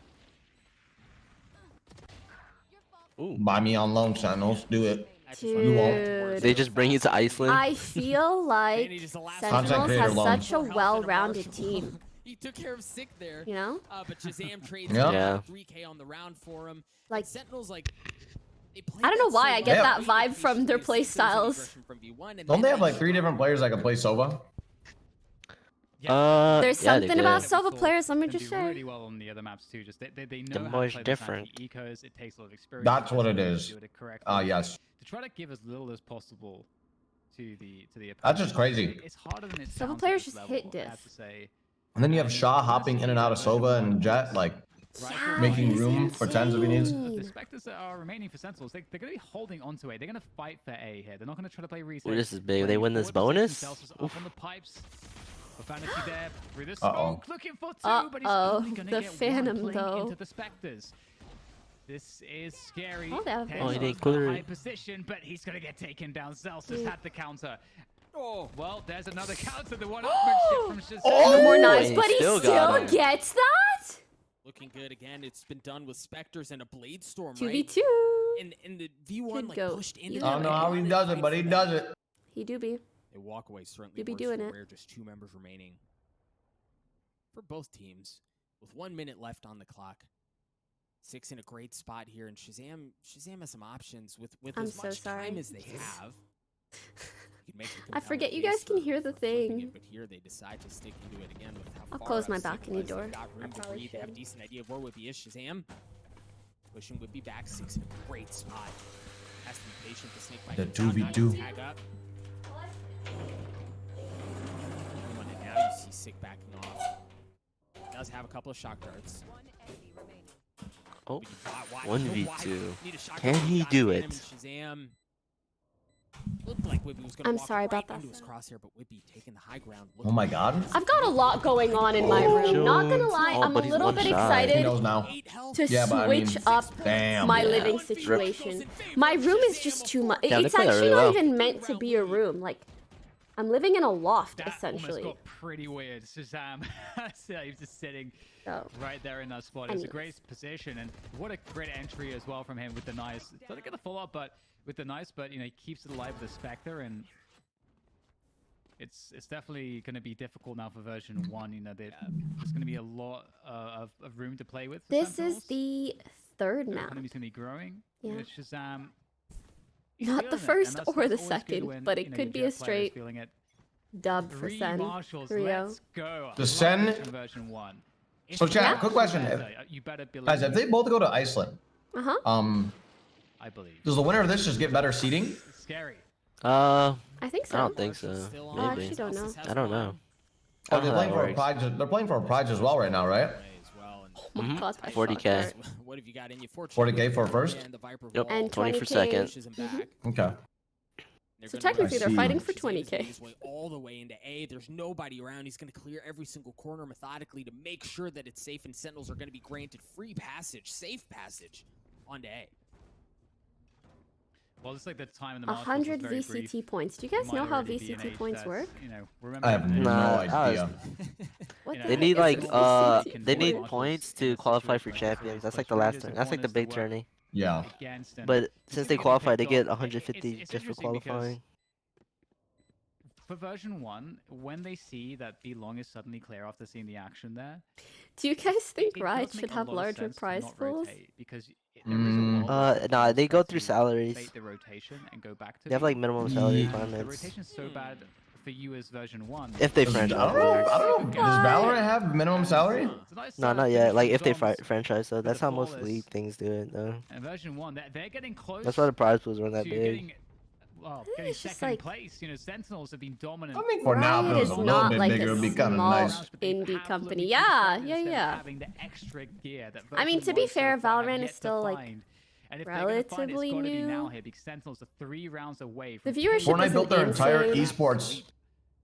Speaker 3: Buy me on loan, Sentinels. Do it. You won't.
Speaker 1: Dude.
Speaker 6: They just bring you to Iceland.
Speaker 1: I feel like
Speaker 5: Danny just allows-
Speaker 1: Sentinels
Speaker 3: creator
Speaker 1: has
Speaker 3: loan.
Speaker 1: such a well-rounded team.
Speaker 5: He took care of Sick there.
Speaker 1: You know?
Speaker 5: But Shazam trades
Speaker 3: Yeah.
Speaker 6: Yeah.
Speaker 5: 3K on the round for him.
Speaker 1: Like,
Speaker 5: Sentinels like. They play
Speaker 1: I don't know
Speaker 5: that
Speaker 1: why
Speaker 5: so
Speaker 1: I get
Speaker 5: well.
Speaker 3: that
Speaker 1: vibe from their play
Speaker 5: Sick goes in
Speaker 1: styles.
Speaker 5: aggression from V1, and
Speaker 3: Don't
Speaker 5: then
Speaker 3: they have like 3 different players that can play Sova?
Speaker 1: There's
Speaker 6: yeah, they
Speaker 1: something about
Speaker 6: did.
Speaker 1: Sova players, let me
Speaker 2: Can
Speaker 1: just
Speaker 2: do
Speaker 1: say.
Speaker 2: really well on the other maps too. Just they know
Speaker 6: The
Speaker 2: how to
Speaker 6: boys
Speaker 2: play
Speaker 6: different.
Speaker 2: the ecos. It takes a lot of experience.
Speaker 3: That's what it
Speaker 2: to
Speaker 3: is.
Speaker 2: do it correctly.
Speaker 3: Ah, yes.
Speaker 2: To try to give as little as possible to the opponent.
Speaker 3: That's just crazy.
Speaker 2: It's harder than it
Speaker 1: Sova
Speaker 2: sounds at
Speaker 1: players
Speaker 2: this
Speaker 1: just
Speaker 2: level,
Speaker 1: hit
Speaker 2: I have
Speaker 1: diff.
Speaker 2: to say.
Speaker 3: And then you have Shaw hopping in and out of Sova and Jet, like
Speaker 1: Yeah,
Speaker 3: making
Speaker 1: he's
Speaker 3: room for TENZ if he needs.
Speaker 2: The
Speaker 1: insane.
Speaker 2: Spectres that are remaining for Sentinels, they're going to be holding onto it. They're going to fight for A here. They're not going to try to play reset.
Speaker 6: Ooh, this is big. They win this bonus?
Speaker 2: Up
Speaker 6: Oof.
Speaker 2: on the pipes. Vanity there through the
Speaker 3: Uh-oh.
Speaker 2: smoke, looking for two, but he's
Speaker 1: Uh-oh,
Speaker 2: only gonna
Speaker 1: the
Speaker 2: get
Speaker 1: Phantom,
Speaker 2: one playing
Speaker 1: though.
Speaker 2: into the Spectres. This is scary.
Speaker 1: Oh, they have
Speaker 2: Tenz
Speaker 6: Oh, he
Speaker 2: is
Speaker 6: didn't
Speaker 2: in
Speaker 6: clear
Speaker 2: a high
Speaker 6: it.
Speaker 2: position, but he's gonna get taken down. Zels has
Speaker 1: Dude.
Speaker 2: had the counter.
Speaker 5: Oh,
Speaker 2: Well, there's another counter. The one-upmanship from Shazam.
Speaker 1: No more
Speaker 3: Oh,
Speaker 1: knives,
Speaker 6: he
Speaker 1: but he
Speaker 6: still
Speaker 1: still
Speaker 6: got him.
Speaker 1: gets that?
Speaker 5: looking good again. It's been done with Spectres and a Blade Storm, right?
Speaker 1: 2v2.
Speaker 5: And the V1
Speaker 1: Could
Speaker 5: like
Speaker 1: go
Speaker 5: pushed into.
Speaker 1: either
Speaker 3: I don't know how he does it, but he does it.
Speaker 1: He do be.
Speaker 5: A walk away certainly
Speaker 1: You be
Speaker 5: works
Speaker 1: doing
Speaker 5: for
Speaker 1: it.
Speaker 5: Rare, just 2 members remaining for both teams. with 1 minute left on the clock. Six in a great spot here, and Shazam has some options with
Speaker 1: I'm
Speaker 5: as
Speaker 1: so
Speaker 5: much
Speaker 1: sorry.
Speaker 5: time as they have. You can make a
Speaker 1: I forget you
Speaker 5: compelling
Speaker 1: guys
Speaker 5: case
Speaker 1: can
Speaker 5: for-
Speaker 1: hear the
Speaker 5: for flipping
Speaker 1: thing.
Speaker 5: it, but here they decide to stick into it again with how
Speaker 1: I'll
Speaker 5: far
Speaker 1: close
Speaker 5: up
Speaker 1: my
Speaker 5: Sig
Speaker 1: balcony
Speaker 5: was.
Speaker 1: door.
Speaker 5: They've got room
Speaker 1: I
Speaker 5: to
Speaker 1: probably
Speaker 5: breathe. They have a
Speaker 1: should.
Speaker 5: decent idea of where would be Shazam. Pushing would be back. Six in a great spot. Has to be patient. The snake bite
Speaker 3: The
Speaker 5: comes out, not gonna
Speaker 3: 2v2.
Speaker 5: tag up. And now you see Sig backing off. Does have a couple of shock darts.
Speaker 6: Oh,
Speaker 5: Why-
Speaker 6: 1v2.
Speaker 5: need a shock
Speaker 6: Can
Speaker 5: dart
Speaker 6: he
Speaker 5: shot
Speaker 6: do
Speaker 5: to get
Speaker 6: it?
Speaker 5: him, and Shazam looked like Whippy was gonna
Speaker 1: I'm
Speaker 5: walk
Speaker 1: sorry
Speaker 5: right
Speaker 1: about that.
Speaker 5: into his crosshair, but Whippy taking the high ground.
Speaker 3: Oh my god.
Speaker 1: I've got a lot going on in my room. Not gonna lie,
Speaker 6: Oh,
Speaker 1: I'm a
Speaker 6: but he's
Speaker 1: little
Speaker 6: one
Speaker 1: bit
Speaker 6: shy.
Speaker 3: He
Speaker 1: excited
Speaker 3: knows now.
Speaker 5: 8 health.
Speaker 1: to
Speaker 3: Yeah, but I mean,
Speaker 1: switch up
Speaker 3: damn.
Speaker 1: my
Speaker 6: Yeah.
Speaker 1: living situation. My room is just too much.
Speaker 6: Yeah, they
Speaker 1: It's
Speaker 6: play that
Speaker 1: actually
Speaker 6: really
Speaker 1: not
Speaker 6: well.
Speaker 1: even meant to be a room. Like, I'm living in a loft,
Speaker 2: That
Speaker 1: essentially.
Speaker 2: almost got pretty weird. Shazam, so he's just sitting
Speaker 1: So,
Speaker 2: right there in that spot. It's a
Speaker 1: Anyways.
Speaker 2: great position, and what a great entry as well from him with the nice. Doesn't get the follow up, but with the nice, but you know, he keeps it alive with the Spectre, and it's definitely going to be difficult now for version 1. You know, there's going to be a lot of room to play with. For
Speaker 1: this is
Speaker 2: Sentinels.
Speaker 1: the third
Speaker 2: The
Speaker 1: map.
Speaker 2: economy's going to be growing.
Speaker 1: Yeah.
Speaker 2: With Shazam. He's
Speaker 1: Not the
Speaker 2: feeling it, and
Speaker 1: first
Speaker 2: that's
Speaker 1: or the
Speaker 2: always good
Speaker 1: second,
Speaker 2: when,
Speaker 1: but
Speaker 2: you
Speaker 1: it
Speaker 2: know,
Speaker 1: could be
Speaker 2: your
Speaker 1: a
Speaker 2: Jet player is
Speaker 1: straight
Speaker 2: feeling it.
Speaker 1: dub for
Speaker 2: 3
Speaker 1: Sen.
Speaker 2: marshals,
Speaker 1: Rio.
Speaker 2: let's go.
Speaker 3: The
Speaker 2: I love
Speaker 3: Sen-
Speaker 2: this from version 1.
Speaker 3: So
Speaker 2: If
Speaker 3: chat,
Speaker 2: you
Speaker 3: quick
Speaker 2: watch
Speaker 3: question.
Speaker 2: Genghsta, you better believe
Speaker 3: Guys, if they both go to Iceland,
Speaker 1: Uh-huh.
Speaker 2: I believe.
Speaker 3: does the winner of this just get better seating?
Speaker 2: It's scary.
Speaker 1: I think
Speaker 6: I
Speaker 1: so.
Speaker 6: don't think so.
Speaker 5: Still on.
Speaker 1: I
Speaker 6: Maybe.
Speaker 1: actually don't know.
Speaker 6: I don't know.
Speaker 3: Oh,
Speaker 6: I don't
Speaker 3: they're
Speaker 6: know
Speaker 3: playing
Speaker 6: how
Speaker 3: for
Speaker 6: that
Speaker 3: a prize. They're playing for a prize as well right now, right?
Speaker 5: As well, and
Speaker 1: Oh my
Speaker 6: Mhm.
Speaker 1: god, I
Speaker 6: 40K.
Speaker 1: shot that.
Speaker 5: what have you got in you?
Speaker 3: 40K for a first?
Speaker 5: And the Viper
Speaker 6: Yep.
Speaker 5: Vault
Speaker 1: And
Speaker 6: 20 for
Speaker 1: 20K.
Speaker 6: second.
Speaker 5: pushes him back.
Speaker 3: Okay.
Speaker 5: They're
Speaker 1: So
Speaker 5: gonna
Speaker 1: technically
Speaker 5: rush
Speaker 3: they're
Speaker 5: him.
Speaker 3: fighting
Speaker 1: for
Speaker 5: Shazam is
Speaker 1: 20K.
Speaker 5: making his way all the way into A. There's nobody around. He's going to clear every single corner methodically to make sure that it's safe, and Sentinels are going to be granted free passage, safe passage onto A.
Speaker 2: Well, it's like the time in the marshals was
Speaker 1: 100
Speaker 2: very
Speaker 1: VCT
Speaker 2: brief.
Speaker 1: points. Do you guys
Speaker 2: Might
Speaker 1: know how
Speaker 2: already be an
Speaker 1: VCT
Speaker 2: age
Speaker 1: points
Speaker 2: that,
Speaker 1: work?
Speaker 2: You know, remember
Speaker 3: I have no
Speaker 6: Nah,
Speaker 3: idea.
Speaker 1: What
Speaker 2: You
Speaker 1: the
Speaker 2: know,
Speaker 6: They
Speaker 1: heck
Speaker 6: need
Speaker 1: is
Speaker 6: like
Speaker 1: a VCT
Speaker 6: they
Speaker 2: point?
Speaker 6: need
Speaker 1: point?
Speaker 6: points
Speaker 2: In
Speaker 6: to
Speaker 2: a
Speaker 6: qualify for
Speaker 2: situation like this,
Speaker 6: champions. That's
Speaker 2: but
Speaker 6: like the
Speaker 2: really
Speaker 6: last
Speaker 2: just
Speaker 6: thing. That's like the
Speaker 2: want us to
Speaker 6: big
Speaker 2: work
Speaker 6: tourney.
Speaker 3: Yeah.
Speaker 2: against, and
Speaker 6: But
Speaker 2: to
Speaker 6: since
Speaker 2: see
Speaker 6: they
Speaker 2: them
Speaker 6: qualify,
Speaker 2: picked
Speaker 6: they get
Speaker 2: off,
Speaker 6: 150
Speaker 2: it's
Speaker 6: just for
Speaker 2: interesting because
Speaker 6: qualifying.
Speaker 2: For version 1, when they see that B-Long is suddenly clear after seeing the action there,
Speaker 1: Do you guys think
Speaker 2: it
Speaker 1: Riot
Speaker 2: does make
Speaker 1: should
Speaker 2: a
Speaker 1: have
Speaker 2: lot of
Speaker 1: larger
Speaker 2: sense to
Speaker 1: prize
Speaker 2: not
Speaker 1: pools?
Speaker 2: rotate, because there is a lot of
Speaker 6: Nah, they go
Speaker 2: options
Speaker 6: through
Speaker 2: to
Speaker 6: salaries.
Speaker 2: bait the rotation and go back to
Speaker 6: They have
Speaker 2: B.
Speaker 6: like minimum salary
Speaker 3: Yeah.
Speaker 2: And the
Speaker 6: requirements.
Speaker 2: rotation's so bad for you as version 1.
Speaker 6: If they
Speaker 3: Does, I
Speaker 6: franchise.
Speaker 3: don't know. I don't know. Does Valorant have minimum salary?
Speaker 2: It's a nice,
Speaker 6: No, not
Speaker 2: finish
Speaker 6: yet.
Speaker 2: from
Speaker 6: Like if they
Speaker 2: Zombs
Speaker 6: franchise, though,
Speaker 2: for
Speaker 6: that's
Speaker 2: the
Speaker 6: how most
Speaker 2: flawless.
Speaker 6: league things do it, though.
Speaker 2: And version 1, they're getting close.
Speaker 6: That's why the prize pools weren't that
Speaker 2: to
Speaker 6: big.
Speaker 2: getting, well, getting
Speaker 1: it's just
Speaker 2: second
Speaker 1: like-
Speaker 2: place. You know, Sentinels have been dominant.
Speaker 3: I think for now, if it
Speaker 1: Riot
Speaker 3: was
Speaker 1: is
Speaker 3: a little
Speaker 1: not
Speaker 3: bit
Speaker 1: like
Speaker 3: bigger,
Speaker 1: a
Speaker 3: it'd be kind of
Speaker 1: small
Speaker 3: nice.
Speaker 2: But they
Speaker 1: indie
Speaker 2: have
Speaker 1: company.
Speaker 2: looking
Speaker 1: Yeah,
Speaker 2: for
Speaker 1: yeah,
Speaker 2: instead of
Speaker 1: yeah.
Speaker 2: Having the extra gear that
Speaker 1: I mean,
Speaker 2: version
Speaker 1: to be
Speaker 2: 1 so
Speaker 1: fair,
Speaker 2: far have
Speaker 1: Valorant
Speaker 2: yet
Speaker 1: is still,
Speaker 2: to
Speaker 1: like,
Speaker 2: find. And if they're gonna find it,
Speaker 1: relatively
Speaker 2: it's gotta be now
Speaker 1: new.
Speaker 2: here, because Sentinels are 3 rounds away
Speaker 1: The
Speaker 2: from
Speaker 1: viewership
Speaker 3: Fortnite
Speaker 1: isn't
Speaker 3: built their entire
Speaker 1: insane.
Speaker 3: esports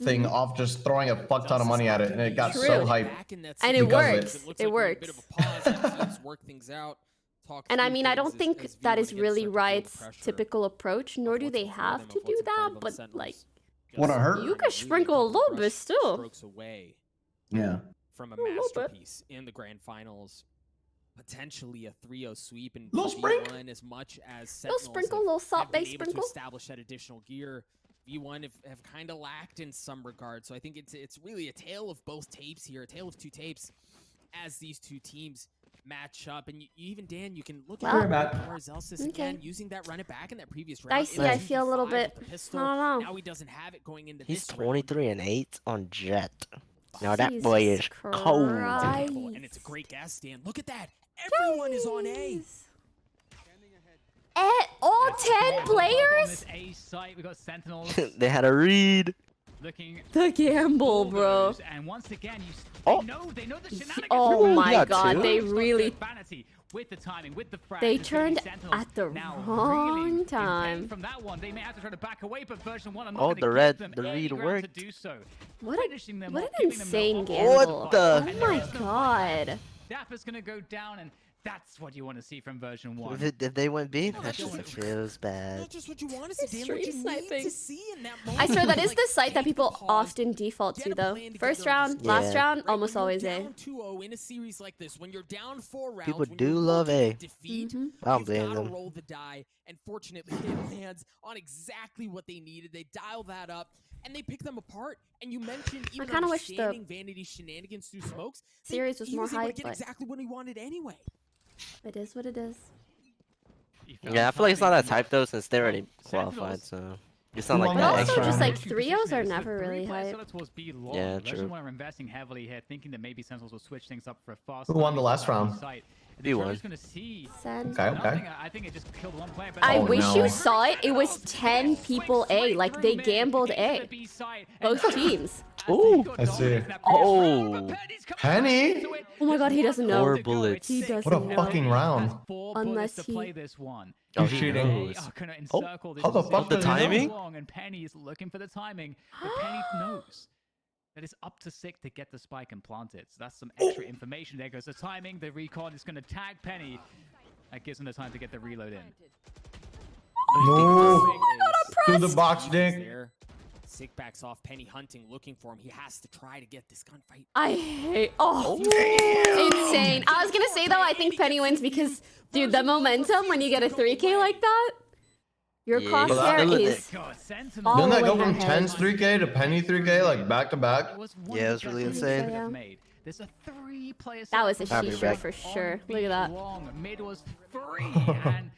Speaker 3: thing off just throwing a fuck ton of money at it, and it got
Speaker 1: True.
Speaker 3: so hyped.
Speaker 1: And it
Speaker 3: because of
Speaker 1: works.
Speaker 3: it.
Speaker 5: looks
Speaker 1: It
Speaker 5: like we're in a bit
Speaker 1: works.
Speaker 5: of a pause, let teams work things out, talk
Speaker 1: And I
Speaker 5: through
Speaker 1: mean, I
Speaker 5: things
Speaker 1: don't think
Speaker 5: as
Speaker 1: that
Speaker 5: V1
Speaker 1: is
Speaker 5: again
Speaker 1: really
Speaker 5: start to feel the
Speaker 1: Riot's
Speaker 5: pressure
Speaker 1: typical approach, nor
Speaker 5: of
Speaker 1: do
Speaker 5: what's
Speaker 1: they
Speaker 5: in front of
Speaker 1: have
Speaker 5: them,
Speaker 1: to
Speaker 5: of
Speaker 1: do
Speaker 5: what's in front
Speaker 1: that,
Speaker 5: of them.
Speaker 1: but
Speaker 5: Sentinels
Speaker 1: like,
Speaker 3: Wouldn't
Speaker 5: just
Speaker 3: hurt.
Speaker 1: you
Speaker 5: really
Speaker 1: could sprinkle a
Speaker 5: couple
Speaker 1: little
Speaker 5: brush
Speaker 1: bit still.
Speaker 5: strokes away
Speaker 3: Yeah.
Speaker 5: from a
Speaker 1: little bit.
Speaker 5: masterpiece in the grand finals. Potentially a 3-0 sweep, and
Speaker 3: Little
Speaker 5: for
Speaker 3: sprink.
Speaker 5: V1 as much as
Speaker 1: Little
Speaker 5: Sentinels
Speaker 1: sprinkle,
Speaker 5: have-
Speaker 1: little
Speaker 5: have
Speaker 1: salt
Speaker 5: been
Speaker 1: base
Speaker 5: able
Speaker 1: sprinkle.
Speaker 5: to establish that additional gear, V1 have kind of lacked in some regard. So I think it's really a tale of both tapes here, a tale of 2 tapes as these 2 teams match up. And you even, Dan, you can look
Speaker 1: Well,
Speaker 5: at
Speaker 3: Matt.
Speaker 5: Paracelsus
Speaker 1: okay.
Speaker 5: again, using that run it back in that previous round.
Speaker 1: Dicey,
Speaker 5: It was
Speaker 1: I feel a little
Speaker 5: 2v5
Speaker 1: bit-
Speaker 5: with the pistol.
Speaker 1: I don't know.
Speaker 5: Now he doesn't have it going into
Speaker 6: He's
Speaker 5: this round.
Speaker 6: 23 and 8 on Jet. Now that boy is
Speaker 1: Jesus
Speaker 6: cold.
Speaker 1: Christ.
Speaker 5: And it's a great gas stand. Look at that. Everyone is on A.
Speaker 1: Jeez. All 10
Speaker 2: On
Speaker 1: players?
Speaker 2: this A site, we got Sentinels
Speaker 6: They had a read.
Speaker 2: looking
Speaker 1: The gamble, bro.
Speaker 2: bulldoze, and once again,
Speaker 6: Oh.
Speaker 2: they know the shenanigans.
Speaker 1: Oh
Speaker 6: Ooh,
Speaker 1: my
Speaker 6: got
Speaker 1: god,
Speaker 6: two.
Speaker 1: they
Speaker 2: It's got
Speaker 1: really
Speaker 2: good vanity with the timing, with the frag.
Speaker 1: They
Speaker 2: It's gonna be
Speaker 1: turned
Speaker 2: Sentinels
Speaker 1: at the
Speaker 2: now
Speaker 1: wrong
Speaker 2: really in
Speaker 1: time.
Speaker 2: pain from that one. They may have to try to back away, but version 1 are not
Speaker 6: Oh,
Speaker 2: gonna
Speaker 6: the
Speaker 2: give
Speaker 6: red-
Speaker 2: them
Speaker 6: the
Speaker 2: any
Speaker 6: read
Speaker 2: ground
Speaker 6: worked.
Speaker 2: to do so.
Speaker 1: What a-
Speaker 2: Finishing them
Speaker 1: what
Speaker 2: off,
Speaker 1: an
Speaker 2: giving them no
Speaker 1: insane
Speaker 2: option.
Speaker 1: gamble.
Speaker 6: What the-
Speaker 1: Oh
Speaker 2: And
Speaker 1: my
Speaker 2: there is no fight.
Speaker 1: god.
Speaker 2: Dapr's gonna go down, and that's what you want to see from version 1.
Speaker 6: If they went B,
Speaker 5: No,
Speaker 6: that
Speaker 5: don't.
Speaker 6: just feels bad.
Speaker 5: Not just what you want to see, Dan, what
Speaker 1: Stream
Speaker 5: you need
Speaker 1: sniping.
Speaker 5: to see in that
Speaker 1: I
Speaker 5: moment.
Speaker 1: swear that is
Speaker 5: Like,
Speaker 1: the site that
Speaker 5: take
Speaker 1: people
Speaker 5: the pause,
Speaker 1: often default
Speaker 5: get
Speaker 1: to
Speaker 5: a
Speaker 1: though.
Speaker 5: plan
Speaker 1: First
Speaker 5: together,
Speaker 1: round,
Speaker 5: just
Speaker 1: last
Speaker 6: Yeah.
Speaker 1: round,
Speaker 5: right,
Speaker 1: almost
Speaker 5: when you're
Speaker 1: always A.
Speaker 5: down 2-0 in a series like this, when you're down 4 rounds,
Speaker 6: People
Speaker 5: when
Speaker 6: do
Speaker 5: you're
Speaker 6: love
Speaker 5: looking
Speaker 6: A.
Speaker 5: at defeat,
Speaker 1: Mhm.
Speaker 6: I don't
Speaker 5: you've
Speaker 6: blame
Speaker 5: gotta
Speaker 6: them.
Speaker 5: roll the die, and fortunately it lands on exactly what they needed. They dial that up. and they pick them apart. And you mentioned even
Speaker 1: kinda wish the
Speaker 5: understanding Vanity's shenanigans through smokes.
Speaker 1: series was
Speaker 5: he
Speaker 1: more
Speaker 5: was able to
Speaker 1: hype,
Speaker 5: get
Speaker 1: but
Speaker 5: exactly what he wanted anyway.
Speaker 1: it is what it is.
Speaker 6: Yeah, I feel like it's not that type though since they already qualified, so it's not like
Speaker 3: But
Speaker 1: But
Speaker 6: that
Speaker 1: also
Speaker 6: extra.
Speaker 1: just like
Speaker 3: round.
Speaker 1: 3-0s are never really hype.
Speaker 6: Yeah, true.
Speaker 2: We're investing heavily here, thinking that maybe Sentinels will switch things up for a fast.
Speaker 3: Who won the last round?
Speaker 6: B1.
Speaker 1: Sen.
Speaker 3: Okay.
Speaker 2: I think it just killed one player. But
Speaker 1: I
Speaker 3: Oh,
Speaker 1: wish
Speaker 3: no.
Speaker 1: you saw it. It was 10 people A. Like they gambled A. Both teams.
Speaker 6: Ooh,
Speaker 3: I see.
Speaker 6: Oh.
Speaker 3: Penny?
Speaker 1: Oh my god, he doesn't know.
Speaker 6: 4 bullets.
Speaker 1: He doesn't
Speaker 3: What a
Speaker 1: know.
Speaker 3: fucking round.
Speaker 1: Unless
Speaker 2: to
Speaker 1: he-
Speaker 2: play this one.
Speaker 6: Oh,
Speaker 3: He's
Speaker 6: he
Speaker 3: cheating.
Speaker 6: knows.
Speaker 3: How the fuck
Speaker 6: the
Speaker 3: does he know?
Speaker 6: timing?
Speaker 2: And Penny is looking for the timing, but Penny knows that it's up to Sick to get the spike and plant it. So that's some extra information. There goes the timing. The recon is going to tag Penny. That gives him the time to get the reload in.
Speaker 3: No.
Speaker 1: I'm
Speaker 3: To the box, Dick.
Speaker 5: There. Sick backs off. Penny hunting, looking for him. He has to try to get this gunfight.
Speaker 1: I hate. Oh, insane. I was gonna say though, I think Penny wins because, dude, the momentum when you get a 3K like that, your
Speaker 6: Yeah.
Speaker 1: crosshair
Speaker 3: Well,
Speaker 1: is.
Speaker 2: God, Sentinel.
Speaker 1: All
Speaker 3: Didn't that
Speaker 1: the
Speaker 3: go
Speaker 1: way
Speaker 3: from
Speaker 1: ahead.
Speaker 3: 10's 3K to Penny 3K like back to back?
Speaker 6: Yeah, it was really insane.
Speaker 1: Yeah.
Speaker 2: There's a 3-player.
Speaker 1: That was a
Speaker 6: I'll be
Speaker 1: shisha
Speaker 6: back.
Speaker 1: for sure. Look at that.
Speaker 2: Long. Mid was 3, and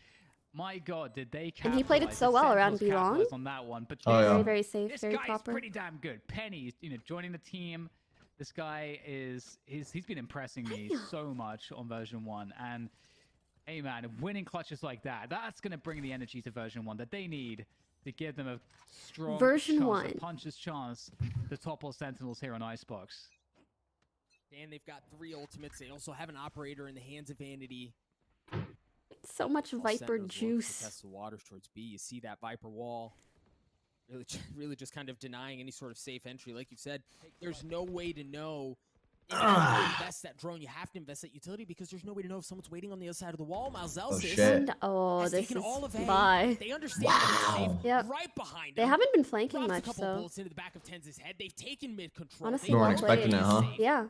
Speaker 2: my God, did they?
Speaker 1: And he played it
Speaker 2: capitalize.
Speaker 1: so
Speaker 2: The
Speaker 1: well around
Speaker 2: Sentinels
Speaker 1: B-Long.
Speaker 2: capitalized on that one, but
Speaker 3: Oh, yeah.
Speaker 1: Very, very safe,
Speaker 2: this
Speaker 1: very
Speaker 2: guy
Speaker 1: proper.
Speaker 2: is pretty damn good. Penny, joining the team. This guy he's been impressing me so much on version 1, and hey man, winning clutches like that, that's gonna bring the energy to version 1 that they need to give them a strong
Speaker 1: Version
Speaker 2: chance,
Speaker 1: 1.
Speaker 2: a puncher's chance to topple Sentinels here on Icebox.
Speaker 5: And they've got 3 ultimates. They also have an operator in the hands of Vanity.
Speaker 1: So much
Speaker 5: All
Speaker 1: Viper
Speaker 5: Sentinels look to
Speaker 1: juice.
Speaker 5: test the waters towards B. You see that Viper wall. Really just kind of denying any sort of safe entry. Like you said, there's no way to know if you invest that drone. You have to invest that utility because there's no way to know if someone's waiting on the other side of the wall.
Speaker 3: Oh, shit.
Speaker 1: And, oh,
Speaker 5: has
Speaker 1: this
Speaker 5: taken
Speaker 1: is
Speaker 5: all of A.
Speaker 1: bye.
Speaker 5: They understand that they're safe
Speaker 1: Yep.
Speaker 5: right behind
Speaker 1: They
Speaker 5: him.
Speaker 1: haven't been flanking
Speaker 5: Drops a
Speaker 1: much,
Speaker 5: couple
Speaker 1: so
Speaker 5: bullets into the back of TENZ's head. They've taken mid control.
Speaker 1: Honestly,
Speaker 3: You weren't
Speaker 1: well
Speaker 3: expecting
Speaker 1: played.
Speaker 3: it, huh?
Speaker 1: Yeah.
Speaker 5: And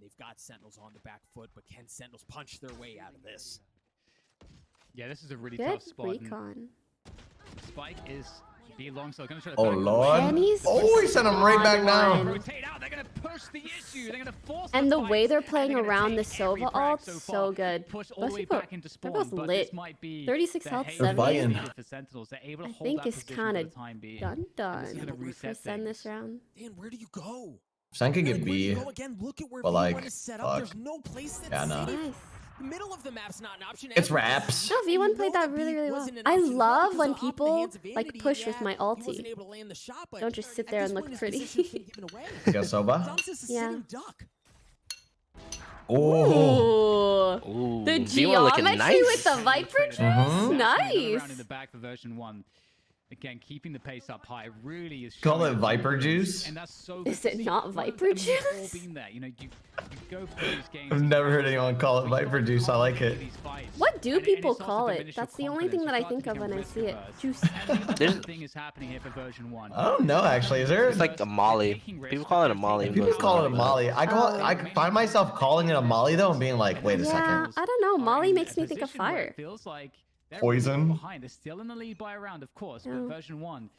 Speaker 5: they've got Sentinels on the back foot, but can Sentinels punch their way out of this?
Speaker 2: Yeah, this is a really
Speaker 1: Good
Speaker 2: tough spot. and
Speaker 1: recon.
Speaker 2: Spike is B long, so they're gonna try to
Speaker 3: Oh
Speaker 2: back
Speaker 3: lord.
Speaker 1: Penny's
Speaker 3: Oh, he sent him right back
Speaker 1: on
Speaker 3: down.
Speaker 1: one.
Speaker 2: rotate out. They're gonna push the issue. They're gonna force.
Speaker 1: And the
Speaker 2: fight,
Speaker 1: way they're
Speaker 2: and
Speaker 1: playing
Speaker 2: gonna
Speaker 1: around
Speaker 2: take
Speaker 1: the
Speaker 2: every
Speaker 1: Sova
Speaker 2: frag
Speaker 1: ult,
Speaker 2: so
Speaker 1: so
Speaker 2: far,
Speaker 1: good.
Speaker 2: Push all the way
Speaker 1: Those people-
Speaker 2: back into
Speaker 1: that
Speaker 2: spawn,
Speaker 1: was
Speaker 2: but
Speaker 1: lit.
Speaker 2: this might be
Speaker 1: 36
Speaker 2: the
Speaker 1: health,
Speaker 2: haste
Speaker 1: 70.
Speaker 3: fighting.
Speaker 2: needed for Sentinels. They're able to
Speaker 1: I
Speaker 2: hold
Speaker 1: think
Speaker 2: that
Speaker 1: it's
Speaker 2: position
Speaker 1: kind
Speaker 2: for
Speaker 1: of
Speaker 2: the time being.
Speaker 1: done
Speaker 2: This is
Speaker 1: done
Speaker 2: gonna
Speaker 1: for
Speaker 2: reset
Speaker 1: Sen this
Speaker 2: things.
Speaker 1: round.
Speaker 5: Dan, where do you go?
Speaker 3: Sen could
Speaker 5: Like,
Speaker 3: get
Speaker 5: where do you
Speaker 3: B.
Speaker 5: go again? Look at where
Speaker 3: but,
Speaker 5: V1
Speaker 3: like,
Speaker 5: is set up.
Speaker 3: fuck.
Speaker 5: There's no place that's
Speaker 3: Yeah, no.
Speaker 5: safe.
Speaker 1: Nice.
Speaker 5: The middle of the map's not an option.
Speaker 3: It's
Speaker 5: Everything's
Speaker 3: wraps.
Speaker 5: safe.
Speaker 1: No,
Speaker 5: And you
Speaker 1: V1 played
Speaker 5: know
Speaker 1: that really, really well.
Speaker 5: wasn't an
Speaker 1: I
Speaker 5: option, not
Speaker 1: love
Speaker 5: because
Speaker 1: when
Speaker 5: of off the
Speaker 1: people
Speaker 5: hands of
Speaker 1: like
Speaker 5: Vanity.
Speaker 1: push with
Speaker 5: Yeah,
Speaker 1: my
Speaker 5: he wasn't
Speaker 1: ulti.
Speaker 5: able to land the shot, but
Speaker 1: Don't just sit
Speaker 5: at
Speaker 1: there
Speaker 5: this
Speaker 1: and look
Speaker 5: point, his
Speaker 1: pretty.
Speaker 5: position's been given away.
Speaker 3: You got Sova?
Speaker 5: Zombs is a
Speaker 1: Yeah.
Speaker 5: sitting duck.
Speaker 3: Oh.
Speaker 1: Ooh.
Speaker 6: Ooh,
Speaker 1: The
Speaker 6: B1 looking
Speaker 1: geometry
Speaker 6: nice.
Speaker 1: with the Viper juice?
Speaker 3: Mhm.
Speaker 1: Nice.
Speaker 2: Around in the back for version 1. Again, keeping the pace up high really is.
Speaker 3: Call
Speaker 2: showing
Speaker 3: it
Speaker 2: the
Speaker 3: Viper
Speaker 2: confidence,
Speaker 3: juice?
Speaker 2: And that's so.
Speaker 1: Is
Speaker 2: good to
Speaker 1: it
Speaker 2: see.
Speaker 1: not
Speaker 2: Well,
Speaker 1: Viper
Speaker 2: I mean, we've all
Speaker 1: juice?
Speaker 2: been there. You go through these games.
Speaker 3: I've never heard anyone call it Viper juice. I like it.
Speaker 1: What do
Speaker 2: And
Speaker 1: people
Speaker 2: starts to
Speaker 1: call it?
Speaker 2: diminish your
Speaker 1: That's the only thing that I
Speaker 2: confidence.
Speaker 1: think
Speaker 2: You
Speaker 1: of
Speaker 2: start to
Speaker 1: when I
Speaker 2: become
Speaker 1: see it.
Speaker 2: risk-averse.
Speaker 1: Juice.
Speaker 2: And the
Speaker 6: There's-
Speaker 2: other thing is happening here for version 1.
Speaker 3: I don't know actually. Is there?
Speaker 6: It's like a molly. People call it a molly.
Speaker 3: People call it a molly. I find myself calling it a molly though and being like, wait a
Speaker 1: Yeah,
Speaker 3: second.
Speaker 1: I don't know.
Speaker 2: are
Speaker 1: Molly
Speaker 2: in
Speaker 1: makes
Speaker 2: a
Speaker 1: me think of
Speaker 2: position where it
Speaker 1: fire.
Speaker 2: feels like they're
Speaker 3: Poison.
Speaker 2: behind. They're still in the lead by a round, of course, but
Speaker 1: Yeah.
Speaker 2: version 1.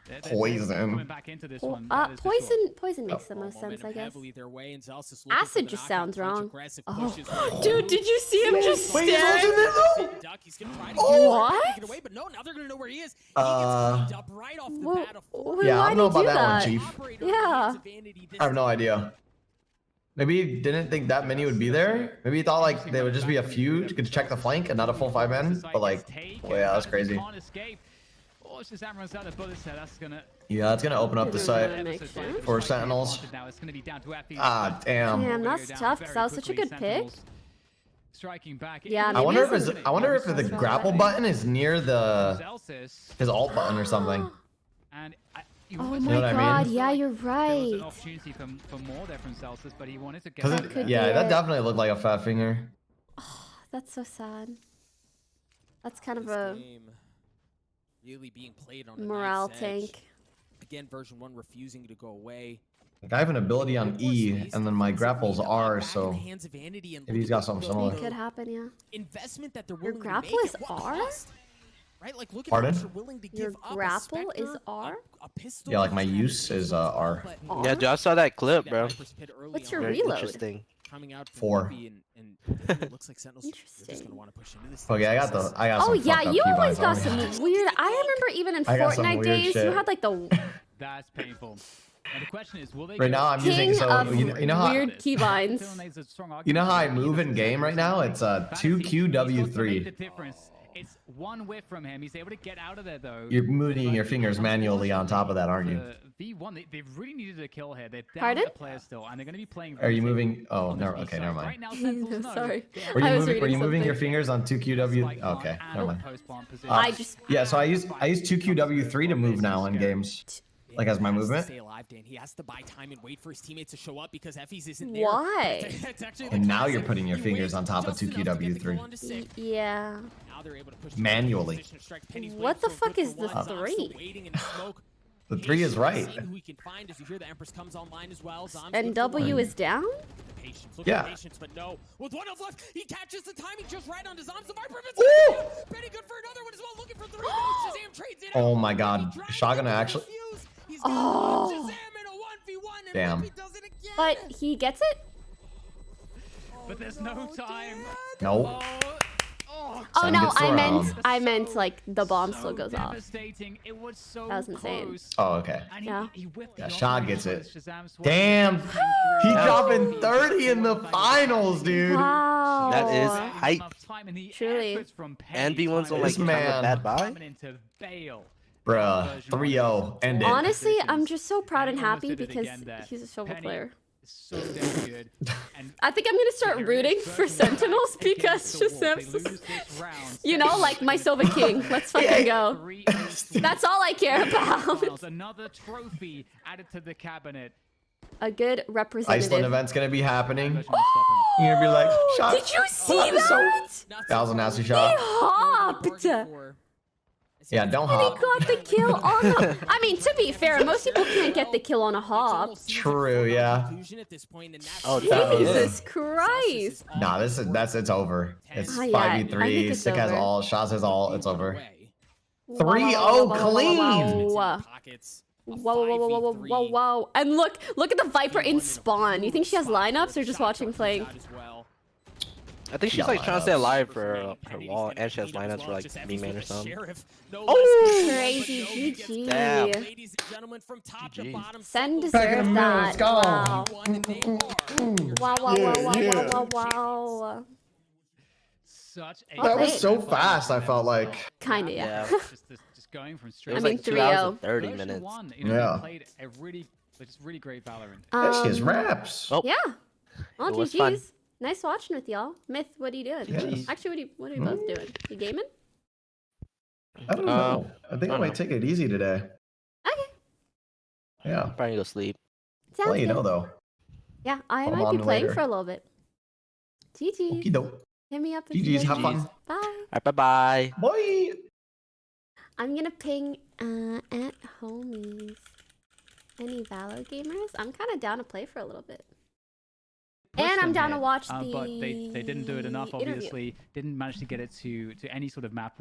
Speaker 2: They're
Speaker 3: Poison.
Speaker 2: coming back into this one. that is for sure.
Speaker 1: Poison makes the most sense, I guess.
Speaker 5: Heavily their way, and Zelsis looking
Speaker 1: Acid
Speaker 5: for the
Speaker 1: just
Speaker 5: knockout
Speaker 1: sounds
Speaker 5: punch,
Speaker 1: wrong.
Speaker 5: aggressive
Speaker 1: Oh.
Speaker 5: pushes.
Speaker 1: Dude, did you see him just
Speaker 3: Wait, he's also
Speaker 1: stand?
Speaker 3: there though?
Speaker 5: Duck, he's gonna try to
Speaker 1: What?
Speaker 5: take it away, but no, now they're gonna know where he is. He gets cleaned up right off the
Speaker 1: Wha-
Speaker 5: bat. A
Speaker 1: wha-
Speaker 3: Yeah, I
Speaker 1: why
Speaker 3: don't know
Speaker 1: did he
Speaker 3: about
Speaker 1: do
Speaker 3: that one, Chief.
Speaker 5: operator
Speaker 1: Yeah.
Speaker 5: in the hands of Vanity this
Speaker 3: I have no
Speaker 5: time.
Speaker 3: idea. Maybe he didn't think that many would be there. Maybe he thought like there would just be a few to check the flank and not a full 5 men. But like, oh yeah, that's crazy.
Speaker 2: Can't escape. Oh, Shazam runs out of bullets there. That's gonna.
Speaker 3: Yeah, it's gonna open up the
Speaker 1: Didn't
Speaker 3: site
Speaker 1: really make sense.
Speaker 3: for Sentinels.
Speaker 2: Now it's gonna be down to Effie.
Speaker 3: Ah, damn.
Speaker 1: Damn, that's tough, 'cause that was such a good pick.
Speaker 2: Striking back.
Speaker 1: Yeah,
Speaker 3: I
Speaker 1: maybe
Speaker 3: wonder if
Speaker 1: it's
Speaker 3: his,
Speaker 1: a-
Speaker 3: I wonder if the
Speaker 1: That's
Speaker 3: grapple
Speaker 1: right.
Speaker 3: button is near the
Speaker 2: Celsius,
Speaker 3: his alt button or something.
Speaker 2: and
Speaker 1: Oh
Speaker 2: almost
Speaker 1: my
Speaker 3: what I mean?
Speaker 1: god, yeah, you're
Speaker 2: there was
Speaker 1: right.
Speaker 2: an opportunity for more there from Celsius, but he wanted to get.
Speaker 3: Cause
Speaker 1: That could
Speaker 3: yeah,
Speaker 1: be
Speaker 3: that
Speaker 1: it.
Speaker 3: definitely looked like a fat finger.
Speaker 1: That's so sad. That's kind of
Speaker 5: This
Speaker 1: a
Speaker 5: game really being played on a
Speaker 1: morale
Speaker 5: knife's edge.
Speaker 1: tank.
Speaker 5: Again, version 1 refusing to go away.
Speaker 3: Like I have an ability on E, and then my grapples R, so maybe he's got something
Speaker 1: It
Speaker 3: similar.
Speaker 1: could happen, yeah.
Speaker 5: Investment that they're
Speaker 1: Your
Speaker 5: willing
Speaker 1: grapple
Speaker 5: to make
Speaker 1: is
Speaker 5: at what
Speaker 1: R?
Speaker 5: cost? right? Like, look at
Speaker 3: Pardon?
Speaker 5: how much you're willing to
Speaker 1: Your
Speaker 5: give up.
Speaker 1: grapple
Speaker 5: a
Speaker 1: is
Speaker 5: Spectre,
Speaker 1: R?
Speaker 5: a pistol.
Speaker 3: Yeah, like my
Speaker 5: you
Speaker 3: use is R.
Speaker 1: R?
Speaker 6: Yeah, dude, I saw that clip, bro.
Speaker 1: What's your
Speaker 6: Very
Speaker 1: reload?
Speaker 6: interesting.
Speaker 5: Coming out from
Speaker 3: 4.
Speaker 5: Ruby and it looks like Sentinels are just
Speaker 1: Interesting.
Speaker 5: gonna want to push into this.
Speaker 3: Okay, I got
Speaker 1: Oh
Speaker 3: some
Speaker 1: yeah,
Speaker 3: fucked up
Speaker 1: you
Speaker 3: keybinds
Speaker 1: always got
Speaker 3: on me.
Speaker 1: some weird. I remember even in
Speaker 3: I got some
Speaker 1: Fortnite
Speaker 3: weird
Speaker 1: days, you
Speaker 3: shit.
Speaker 1: had like the
Speaker 2: That's painful. And the question is, will they
Speaker 3: Right now I'm using
Speaker 1: king of
Speaker 3: you know how
Speaker 1: weird keybinds.
Speaker 3: you know how I move in game right now? It's 2QW3.
Speaker 2: The difference. It's one whip from him. He's able to get out of there though.
Speaker 3: You're moving your fingers manually on top of that, aren't you?
Speaker 2: V1, they really needed a kill here. They're down
Speaker 1: Pardon?
Speaker 2: a player still, and they're going to be playing.
Speaker 3: Are you moving? Oh,
Speaker 2: on
Speaker 3: no.
Speaker 2: this
Speaker 3: Okay,
Speaker 2: side.
Speaker 3: never mind.
Speaker 2: Right now, Sentinels know
Speaker 1: Sorry.
Speaker 3: Were
Speaker 1: I was
Speaker 3: you
Speaker 1: reading
Speaker 3: moving your
Speaker 1: something.
Speaker 3: fingers on
Speaker 2: It's
Speaker 3: 2QW?
Speaker 2: like
Speaker 3: Okay,
Speaker 2: on
Speaker 3: never
Speaker 2: and
Speaker 3: mind.
Speaker 2: post-plant position.
Speaker 1: I just
Speaker 3: Yeah, so I use 2QW3 to move now in games, like as my
Speaker 5: He has to
Speaker 3: movement.
Speaker 5: stay alive, Dan. He has to buy time and wait for his teammates to show up because Effie's isn't there.
Speaker 1: Why?
Speaker 5: It's actually the
Speaker 3: And now you're
Speaker 5: classic.
Speaker 3: putting your
Speaker 5: You
Speaker 3: fingers
Speaker 5: wait
Speaker 3: on top of
Speaker 5: just enough to get the
Speaker 3: 2QW3.
Speaker 5: kill onto six.
Speaker 1: Yeah.
Speaker 5: Now they're able to push
Speaker 3: Manually.
Speaker 5: position strikes. Penny's
Speaker 1: What
Speaker 5: waiting
Speaker 1: the
Speaker 5: for a
Speaker 1: fuck
Speaker 5: good
Speaker 1: is
Speaker 5: for
Speaker 1: the
Speaker 5: one. Zom's still
Speaker 1: 3?
Speaker 5: waiting in the smoke.
Speaker 3: The 3 is right.
Speaker 5: Seeing who he can find as you hear the Empress comes online as well. Zom's
Speaker 1: And
Speaker 5: looking for
Speaker 1: W
Speaker 5: one.
Speaker 1: is down.
Speaker 5: Patience. Look
Speaker 3: Yeah.
Speaker 5: at patience, but no. With 1 of left, he catches the timing just right onto Zom's. The Viper
Speaker 3: Ooh!
Speaker 5: Penny good for another one as well. Looking for 3. Shazam trades it
Speaker 3: Oh
Speaker 5: out.
Speaker 3: my God.
Speaker 5: He drives
Speaker 3: Shotgun
Speaker 5: into the
Speaker 3: actually.
Speaker 5: fuse. He's
Speaker 1: Oh.
Speaker 5: got Shazam in a 1v1 and
Speaker 3: Damn.
Speaker 5: Ruby does it again.
Speaker 1: But he gets it.
Speaker 2: But there's no time.
Speaker 3: Nope.
Speaker 1: Oh
Speaker 3: Sun
Speaker 1: no,
Speaker 3: gets
Speaker 1: I meant like the bomb still goes off.
Speaker 2: Devastating. It was so
Speaker 1: That was insane.
Speaker 2: close.
Speaker 3: Oh, okay.
Speaker 2: And
Speaker 1: Yeah.
Speaker 2: he whipped
Speaker 3: Yeah,
Speaker 2: the
Speaker 3: Shah
Speaker 2: other
Speaker 3: gets
Speaker 2: way
Speaker 3: it.
Speaker 2: with Shazam swap.
Speaker 3: Damn. He
Speaker 2: Yeah.
Speaker 3: dropping 30 in the finals, dude.
Speaker 1: Wow.
Speaker 6: That is
Speaker 2: Not
Speaker 6: hype.
Speaker 2: enough time in the
Speaker 1: Truly.
Speaker 2: efforts from Penny
Speaker 6: And V1's on
Speaker 2: trying
Speaker 6: like
Speaker 3: This
Speaker 2: to
Speaker 6: kind of
Speaker 3: man.
Speaker 6: bad buy.
Speaker 2: coming into bail.
Speaker 3: Bruh. 3-0. End it.
Speaker 1: Honestly, I'm just so proud and
Speaker 2: He almost
Speaker 1: happy
Speaker 2: did it
Speaker 1: because
Speaker 2: again there.
Speaker 1: he's a silver
Speaker 2: Penny
Speaker 1: player.
Speaker 2: is so damn good. And
Speaker 1: I think I'm gonna start rooting for Sentinels because Shazam's, you know, like my Silver King. Let's fucking go. That's all I care about.
Speaker 2: Another trophy added to the cabinet.
Speaker 1: A good
Speaker 3: Iceland
Speaker 1: representative.
Speaker 3: event's gonna be happening.
Speaker 2: Version will stop him.
Speaker 3: You're gonna be like, shot.
Speaker 1: Did you see
Speaker 3: That was
Speaker 1: that?
Speaker 3: That was a nasty
Speaker 1: He
Speaker 3: shot.
Speaker 1: hopped.
Speaker 3: Yeah, don't
Speaker 1: And he
Speaker 3: hop.
Speaker 1: got the kill on the. I mean, to be fair, most people can't get the kill on a hop.
Speaker 3: True, yeah.
Speaker 6: Oh, that was
Speaker 1: Jesus Christ.
Speaker 3: Nah, it's over. It's
Speaker 1: Ah, yeah, I think
Speaker 3: 5v3.
Speaker 1: it's
Speaker 3: Sick has
Speaker 1: over.
Speaker 3: all. Shaz has all. It's over.
Speaker 1: Wow,
Speaker 3: 3-0
Speaker 1: wow, wow,
Speaker 3: clean.
Speaker 1: wow, wow. Whoa, whoa, whoa, whoa, whoa, whoa. And look at the Viper in spawn. You think she has lineups or just watching playing?
Speaker 6: I think she's
Speaker 3: Yeah,
Speaker 6: like trying to stay
Speaker 3: lineups.
Speaker 6: alive for her wall, and she has lineups for like B-main or something.
Speaker 1: Oh, crazy GG.
Speaker 6: Damn.
Speaker 5: Ladies and gentlemen, from top to
Speaker 6: GG.
Speaker 5: bottom,
Speaker 1: Sen
Speaker 3: Back in
Speaker 1: deserved
Speaker 3: the middle,
Speaker 1: that.
Speaker 3: let's go.
Speaker 1: Wow. Wow, wow,
Speaker 3: Yeah,
Speaker 1: wow, wow,
Speaker 3: yeah.
Speaker 1: wow, wow, wow.
Speaker 2: Such a
Speaker 1: That was
Speaker 3: so fast, I felt like.
Speaker 1: Kinda, yeah.
Speaker 2: just going from
Speaker 6: It
Speaker 2: straight.
Speaker 6: was
Speaker 1: I mean,
Speaker 6: like 2 hours and
Speaker 1: 3-0.
Speaker 6: 30
Speaker 2: Version
Speaker 6: minutes.
Speaker 2: 1, you know,
Speaker 3: Yeah.
Speaker 2: they played a really great Valorant.
Speaker 3: Yeah, she has
Speaker 1: Um,
Speaker 3: raps.
Speaker 6: Oh,
Speaker 1: Yeah. Oh,
Speaker 6: It was fun.
Speaker 1: GG's. Nice watching with y'all. Myth, what are you doing?
Speaker 3: Yes.
Speaker 1: Actually, what are you both doing? You gaming?
Speaker 3: I don't know. I think I
Speaker 6: don't
Speaker 3: might
Speaker 6: know.
Speaker 3: take it easy today.
Speaker 1: Okay.
Speaker 3: Yeah.
Speaker 6: probably need to sleep.
Speaker 1: Sounds
Speaker 3: I'll let you
Speaker 1: good.
Speaker 3: know though.
Speaker 1: Yeah, I
Speaker 3: Follow
Speaker 1: might
Speaker 3: on
Speaker 1: be playing
Speaker 3: later.
Speaker 1: for a little bit. GG.
Speaker 3: Okie doke.
Speaker 1: Hit me up if you
Speaker 3: GG's,
Speaker 1: guys
Speaker 3: have
Speaker 1: want.
Speaker 3: fun.
Speaker 1: Bye.
Speaker 6: Alright, bye-bye.
Speaker 3: Bye.
Speaker 1: I'm gonna ping at homies. Any Valo gamers? I'm kind of down to play for a little bit. And I'm down to watch the
Speaker 2: But they didn't do it enough.
Speaker 1: interview.
Speaker 2: Obviously, didn't manage to get it to any sort of map.